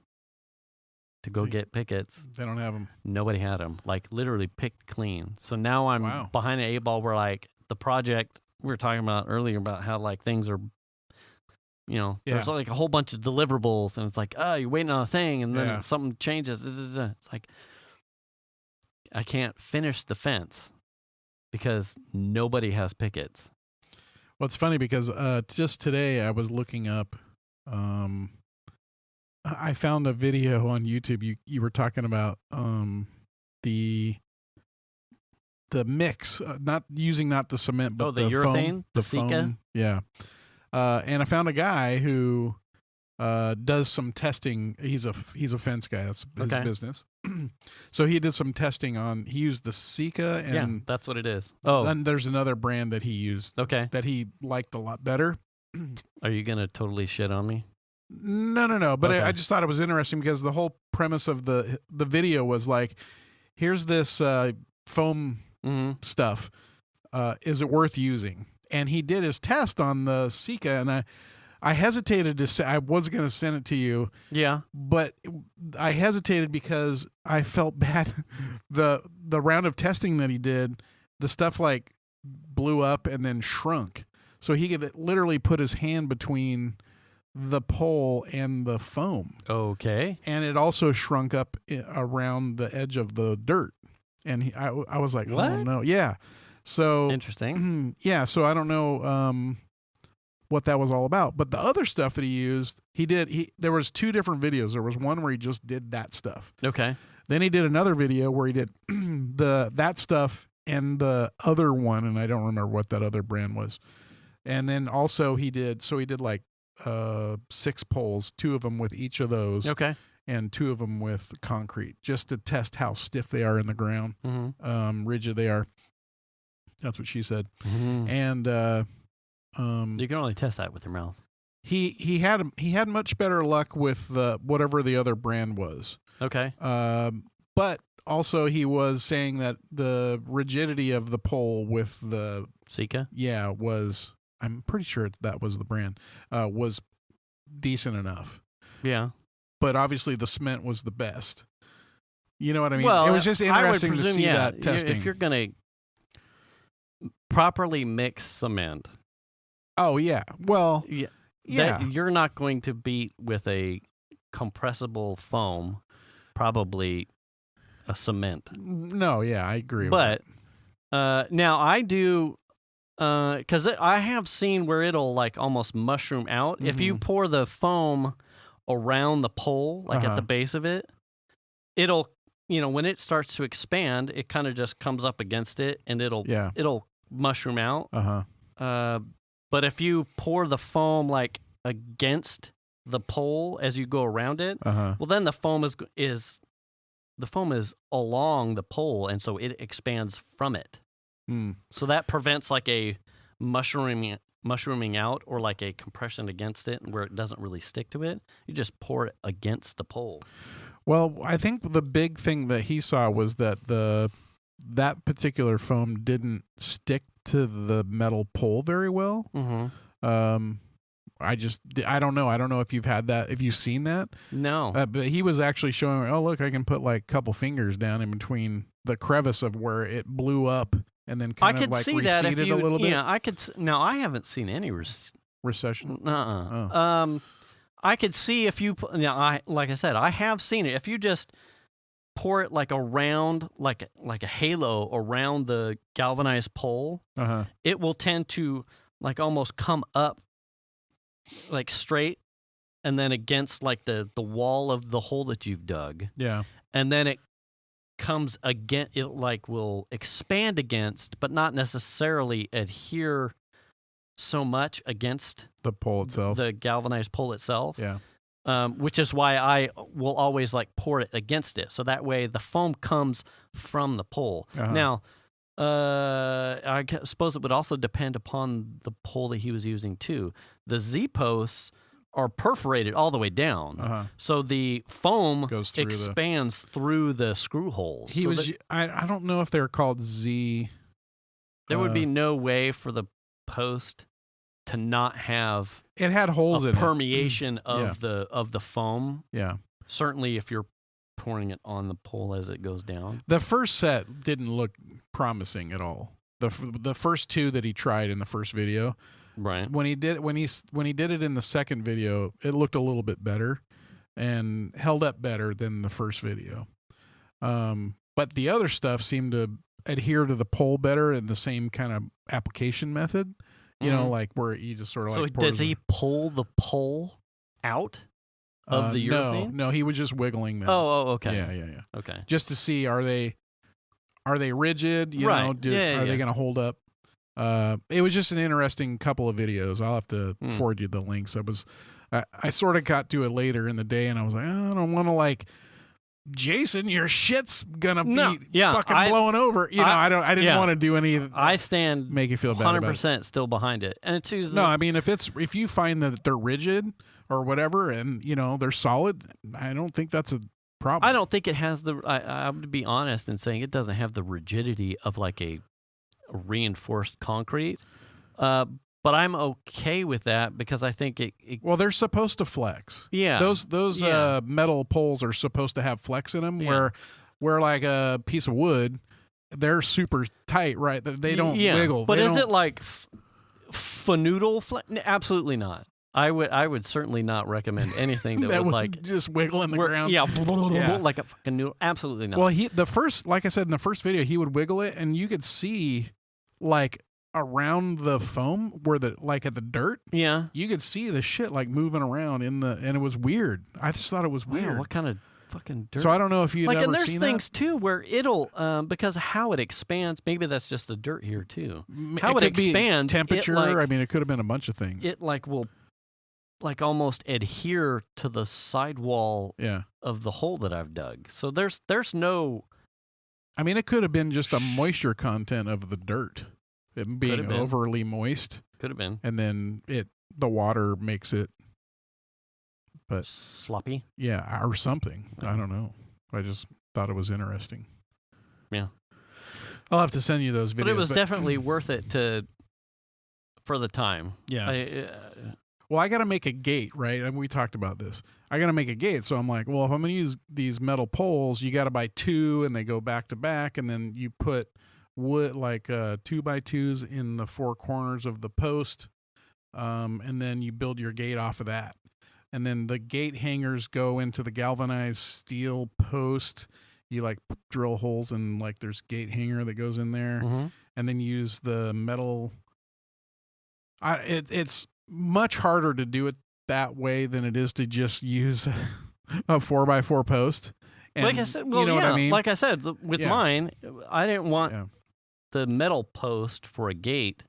to go get pickets, they don't have them. Nobody had them. Like literally picked clean. So now I'm behind an 8-ball where like the project we were talking about earlier about how like things are, there's like a whole bunch of deliverables and it's like, you're waiting on a thing and then something changes. It's like, I can't finish the fence because nobody has pickets. Well, it's funny because just today I was looking up, I found a video on YouTube. You were talking about the mix, not the cement, but the urethane, foam, the Sika. Foam. Yeah. And I found a guy who does some testing. He's a fence guy. That's his business. So he did some testing he used the Sika, and that's what it is. Oh, then there's another brand that he used. That he liked a lot better. Are you gonna totally shit on me? No. But I just thought it was interesting because the whole premise of the video was like, here's this foam stuff. Is it worth using? And he did his test on the Sika, and I hesitated to say, I was going to send it to you. Yeah. But I hesitated because I felt bad. The round of testing that he did, the stuff like blew up and then shrunk. So he could literally put his hand between the pole and the foam. Okay. And it also shrunk up around the edge of the dirt. And I was like, what? Oh no. Yeah. So interesting. Yeah. So I don't know what that was all about. But the other stuff that he used, there was 2 different videos. There was one where he just did that stuff. Okay. Then he did another video where he did that stuff and the other one, and I don't remember what that other brand was. And then also he did like 6 poles, 2 of them with each of those. Okay. And 2 of them with concrete, just to test how stiff they are in the ground, rigid they are. That's what she said. And you can only test that with your mouth. He had much better luck with whatever the other brand was. Okay. But also he was saying that the rigidity of the pole with the Sika, was, I'm pretty sure that was the brand, was decent enough. Yeah. But obviously the cement was the best. You know what I mean? Well, it was just interesting to see that testing. If you're going to properly mix cement. Oh, yeah. Well, that you're not going to beat with a compressible foam, probably a cement. No, yeah, I agree with that. Now I do, because I have seen where it'll like almost mushroom out. If you pour the foam around the pole, like at the base of it, it'll when it starts to expand, it kind of just comes up against it, and it'll mushroom out. But if you pour the foam like against the pole as you go around it, well, then the foam is along the pole, and so it expands from it. So that prevents like a mushrooming out or like a compression against it where it doesn't really stick to it. You just pour it against the pole. Well, I think the big thing that he saw was that that particular foam didn't stick to the metal pole very well. I don't know. I don't know if you've had that, if you've seen that. No. But he was actually showing, oh, look, I can put like a couple fingers down in between the crevice of where it blew up and then kind of like receded a little bit. Yeah, I could. Now, I haven't seen any recession. I could see if you, like I said, I have seen it. If you just pour it like around, like a halo around the galvanized pole, it will tend to like almost come up like straight and then against like the wall of the hole that you've dug. Yeah. And then it comes again, it like will expand against, but not necessarily adhere so much against the pole itself, the galvanized pole itself. Yeah. Which is why I will always like pour it against it. So that way the foam comes from the pole. Now, I suppose it would also depend upon the pole that he was using too. The Z-posts are perforated all the way down, so the foam expands through the screw holes. I don't know if they're called Z. There would be no way for the post to not have it had holes in permeation of the foam. Yeah, certainly if you're pouring it on the pole as it goes down. The first set didn't look promising at all. The first two that he tried in the first video. Right. When he did it in the second video, it looked a little bit better and held up better than the first video. But the other stuff seemed to adhere to the pole better in the same kind of application method. You know, like where you just sort of like. So does he pull the pole out of the urethane? No, he was just wiggling them. Oh, okay. Yeah. Okay. Just to see are they rigid? You know, are they going to hold up? It was just an interesting couple of videos. I'll have to forward you the links. I sort of got to it later in the day, and I was like, I don't want to like, Jason, your shit's gonna be fucking blowing over. You know, I didn't want to do any. I stand make you feel bad. 100% still behind it, and it's no. I mean, if you find that they're rigid or whatever, and you know they're solid, I don't think that's a problem. I don't think it has the. I would be honest in saying it doesn't have the rigidity of like a reinforced concrete. But I'm okay with that because I think it well, they're supposed to flex. Yeah. Those metal poles are supposed to have flex in them where like a piece of wood, they're super tight, right? They don't wiggle. But is it like fanoodle flex? Absolutely not. I would certainly not recommend anything that would like just wiggle in the ground. Yeah, like a fucking noodle. Absolutely not. Well, like I said in the first video, he would wiggle it and you could see like around the foam where at the dirt, you could see the shit like moving around and it was weird. I just thought it was weird. Wow, what kind of fucking dirt? So I don't know if you've ever seen that. And there's things too where it'll because of how it expands. Maybe that's just the dirt here too. How it expands, temperature. I mean, it could have been a bunch of things. It like will like almost adhere to the sidewall of the hole that I've dug. So there's no. I mean, it could have been just a moisture content of the dirt. It being overly moist. Could have been. And then the water makes it sloppy. Yeah, or something. I don't know. I just thought it was interesting. Yeah. I'll have to send you those videos. But it was definitely worth it for the time. Yeah. Well, I got to make a gate, right? And we talked about this. I got to make a gate. So I'm like, well, if I'm going to use these metal poles, you got to buy two and they go back to back. And then you put wood like 2x2s in the four corners of the post. And then you build your gate off of that. And then the gate hangers go into the galvanized steel post. You like drill holes and like there's gate hanger that goes in there. Mm-hmm. And then use the metal. It's much harder to do it that way than it is to just use a 4x4 post. And, like I said, well, you know yeah, what I mean? like I said, with Yeah. mine, I didn't want Yeah. the metal post for a gate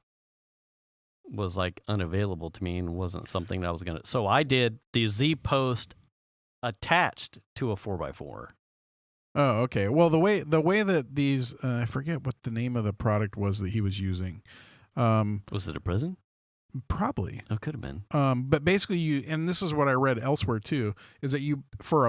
was like unavailable to me and wasn't something that I was gonna. So I did the Z post attached to a 4x4. Oh, okay. Well, the way that these, I forget what the name of the product was that he was using. Was it a prison? Probably. Oh, could have been. But basically, and this is what I read elsewhere too, is that you for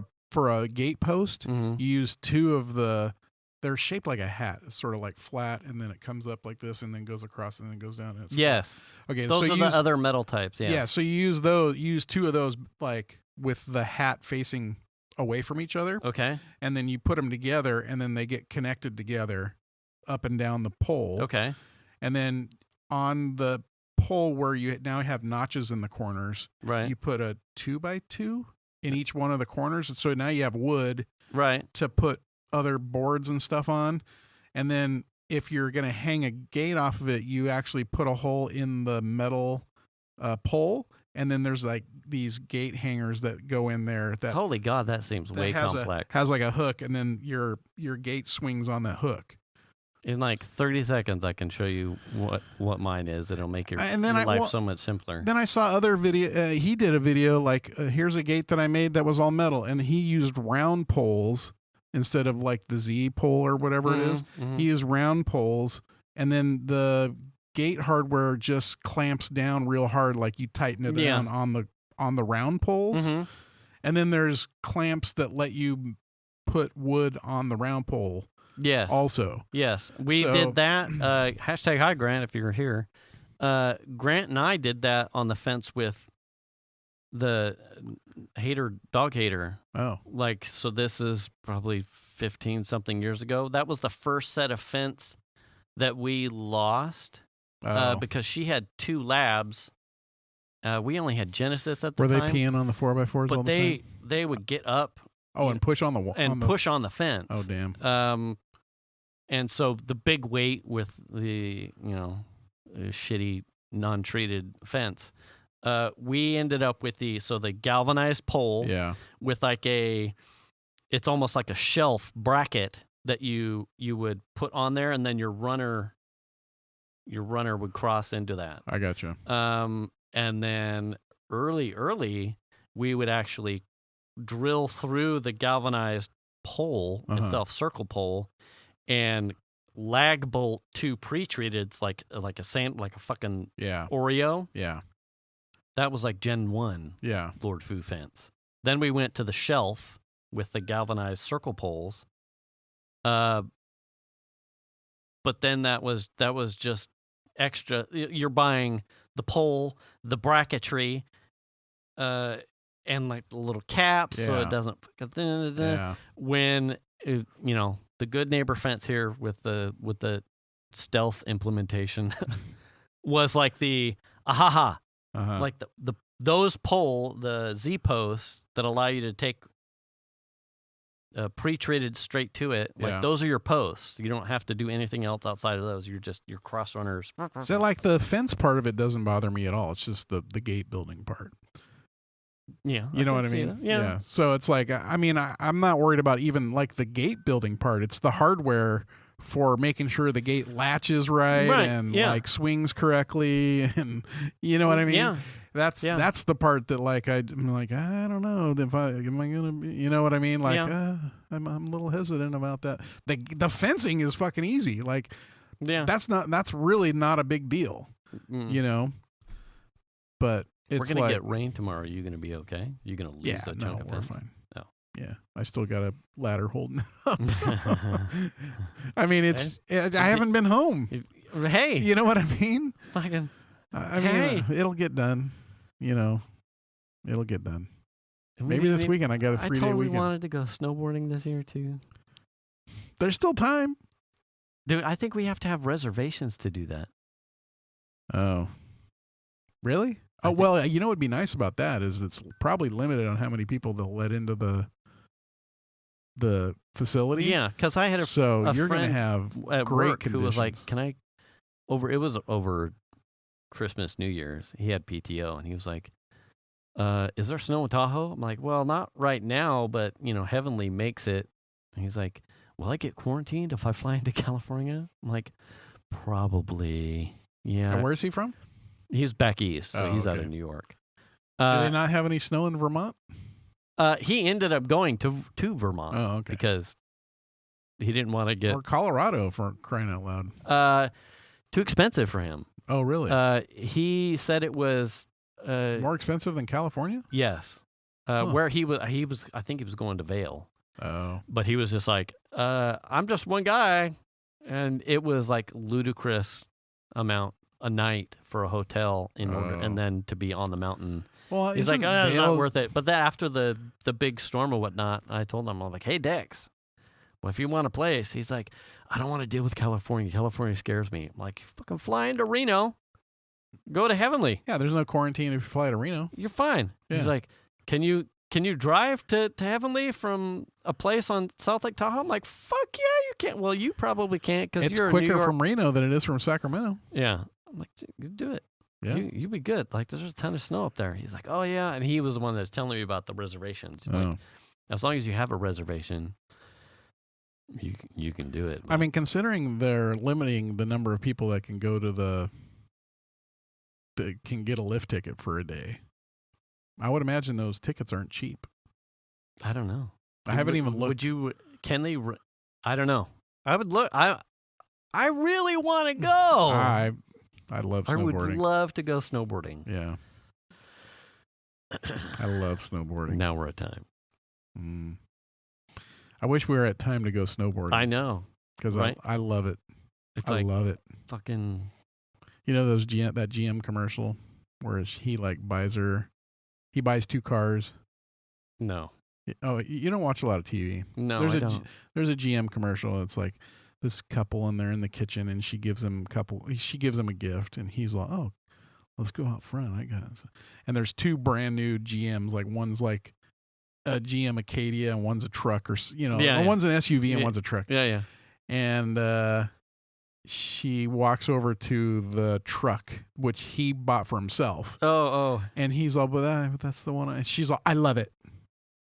a gate post, Mm-hmm. you use two of the. They're shaped like a hat. It's sort of like flat, and then it comes up like this, and then goes across, and then goes down. And it's Yes. flat. Okay. Those so are you the use, other metal types. Yes. Yeah. So you use those. Use two of those, like with the hat facing away from each other, Okay. and then you put them together, and then they get connected together, up and down the pole. Okay. And then on the pole where you now have notches in the corners, Right. you put a 2x2 in each one of the corners. And so now you have wood Right. to put other boards and stuff on. And then if you're going to hang a gate off of it, you actually put a hole in the metal pole. And then there's like these gate hangers that go in there that Holy God, that seems way complex. has like a hook, and then your gate swings on that hook. In like 30 seconds, I can show you what mine is. It'll make your life so much simpler. Then I saw other video. He did a video like, here's a gate that I made that was all metal, and he used round poles instead of like the Z pole or whatever it is. Mhm. He used round poles, and then the gate hardware just clamps down real hard, like you tighten it down on the round poles. Mhm. And then there's clamps that let you put wood on the round pole. Yes. Also. Yes. We did that. Hashtag hi, Grant, if you're here. Grant and I did that on the fence with the dog hater. Oh. Like, so this is probably 15-something years ago. That was the first set of fence that we lost because she had two labs. We only had Genesis at the time. Were they peeing on the 4x4s but all the time? they would get up. Oh, and push on the wall. Push on the fence. Oh, damn. And so the big weight with the, shitty non-treated fence, we ended up with the galvanized pole with like it's almost like a shelf bracket that you would put on there, and then your runner would cross into that. I gotcha. And then early, we would actually drill through the galvanized pole itself, circle pole, and lag bolt two pre-treated. It's like a fucking Oreo. Yeah. That was like Gen 1 Lord Fu fence. Then we went to the shelf with the galvanized circle poles. But then that was just extra. You're buying the pole, the bracketry, and like the little caps so it doesn't. When the good neighbor fence here with the stealth implementation was like the like those the Z posts that allow you to take pre-treated straight to it. Like those are your posts. You don't have to do anything else outside of those. You're just your cross runners. So like the fence part of it doesn't bother me at all. It's just the gate building part. Yeah. You know what I mean? Yeah. So it's like, I'm not worried about even like the gate building part. It's the hardware for making sure the gate latches right and like swings correctly. And you know what I mean? Yeah. That's the part that like I'm like, I don't know if am I gonna be, you know what I mean? Like I'm a little hesitant about that. The fencing is fucking easy. Like that's really not a big deal. You know? But we're gonna get rain tomorrow. Are you gonna be okay? You're gonna lose a chunk of we're fence? fine. Oh. Yeah, I still got a ladder holding up. I mean, I haven't been home. Hey, you know what I mean? Fucking. I mean, it'll get done. You know, it'll get done. Maybe this weekend I got a 3-day weekend. I totally wanted to go snowboarding this year too. There's still time, dude. I think we have to have reservations to do that. Oh, really? Oh, well, you know what'd be nice about that is it's probably limited on how many people they'll let into the facility. Yeah, because I had a you're going to have at great work conditions. Who was like, "Can I?" It was over Christmas, New Year's. He had PTO, and he was like, "Is there snow in Tahoe?" I'm like, "Well, not right now, but Heavenly makes it And he's like, will I get quarantined if I fly into California? I'm like, probably. Yeah. And where's he from? He was back east, so he's out okay. of New York. Do they not have any snow in Vermont? He ended up going to Vermont because he didn't want to get... Or Colorado, for crying out loud. Too expensive for him. Oh, really? He said it was... more expensive than California? Yes. Where he was, I think he was going to Vail. Oh. But he was just like, I'm just one guy. And it was like ludicrous amount a night for a hotel in order, and then to be on the mountain. Well, he's like, it's not worth it. But then after the big storm or whatnot, I told him, I'm like, hey, Dex, well, if you want a place, he's like, I don't want to deal with California. California scares me. I'm like, fucking fly into Reno. Go to Heavenly. Yeah, there's no quarantine if you fly to Reno. You're fine. Yeah. He's like, can you drive to Heavenly from a place on South Lake Tahoe? I'm like, fuck yeah, you can't. Well, you probably can't because you're quicker New York. from Reno than it is from Sacramento. Yeah. I'm like, do it. Yeah. You be good. Like, there's a ton of snow up there. He's like, oh, yeah. And he was the one that was telling me about the reservations. Like, as long as you have a reservation, you can do it. I mean, considering they're limiting the number of people that can go to that can get a lift ticket for a day, I would imagine those tickets aren't cheap. I don't know. I haven't even looked. Would you? Can they? I don't know. I would look. I really want to go. I love snowboarding. I would love to go snowboarding. Yeah. I love snowboarding. Now we're at time. I wish we were at time to go snowboarding. I know. Because I love it. I love it. Fucking. You know that GM commercial where he buys 2 cars? No. Oh, you don't watch a lot of TV. No, I don't. There's a GM commercial. It's like this couple and they're in the kitchen and she gives him a gift and he's like, oh, let's go out front. I got it. And there's 2 brand new GMs. Like one's like a GM Acadia and one's a truck one's an SUV and one's a truck. Yeah, yeah. And she walks over to the truck, which he bought for himself. Oh. And he's all, but that's the one. And she's all, I love it.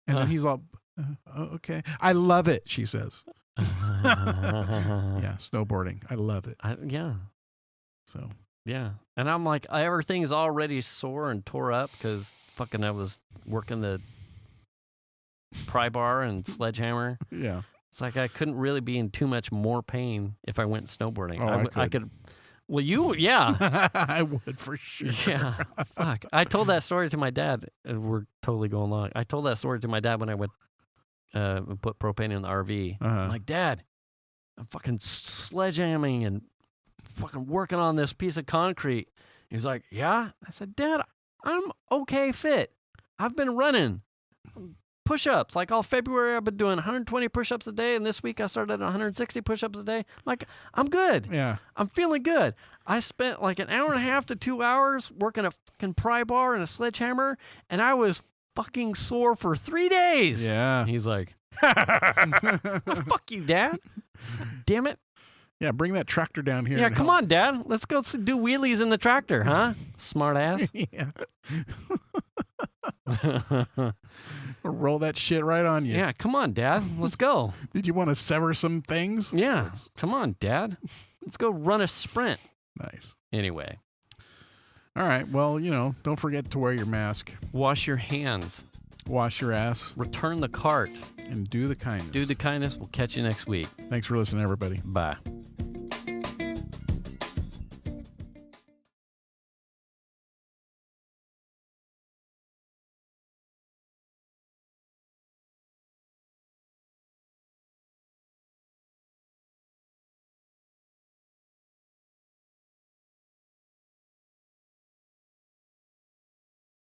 And then he's all, okay. I love it, she says. Yeah, snowboarding. I love it. Yeah. So. Yeah. And I'm like, everything's already sore and tore up because fucking I was working the pry bar and sledgehammer. Yeah. It's like I couldn't really be in too much more pain if I went snowboarding. Oh, I could. Well, yeah. I would for sure. Yeah. Fuck. I told that story to my dad. We're totally going long. I told that story to my dad when I went put propane in the RV. I'm like, Dad, I'm fucking sledgehammering and fucking working on this piece of concrete. He's like, yeah? I said, Dad, I'm okay fit. I've been running push-ups. Like all February, I've been doing 120 push-ups a day, and this week I started at 160 push-ups a day. Like, I'm good. Yeah. I'm feeling good. I spent like an hour and a half to 2 hours working a fucking pry bar and a sledgehammer, and I was fucking sore for 3 days. Yeah. And he's like, fuck you, Dad. Damn it. Yeah, bring that tractor down here. Yeah, come on, Dad. Let's go do wheelies in the tractor, huh? Smart ass. Yeah. Roll that shit right on you. Yeah, come on, Dad. Let's go. Did you want to sever some things? Yeah. Come on, Dad. Let's go run a sprint. Nice. Anyway. All right. Well, don't forget to wear your mask. Wash your hands. Wash your ass. Return the cart. And do the kindness. Do the kindness. We'll catch you next week. Thanks for listening, everybody. Bye.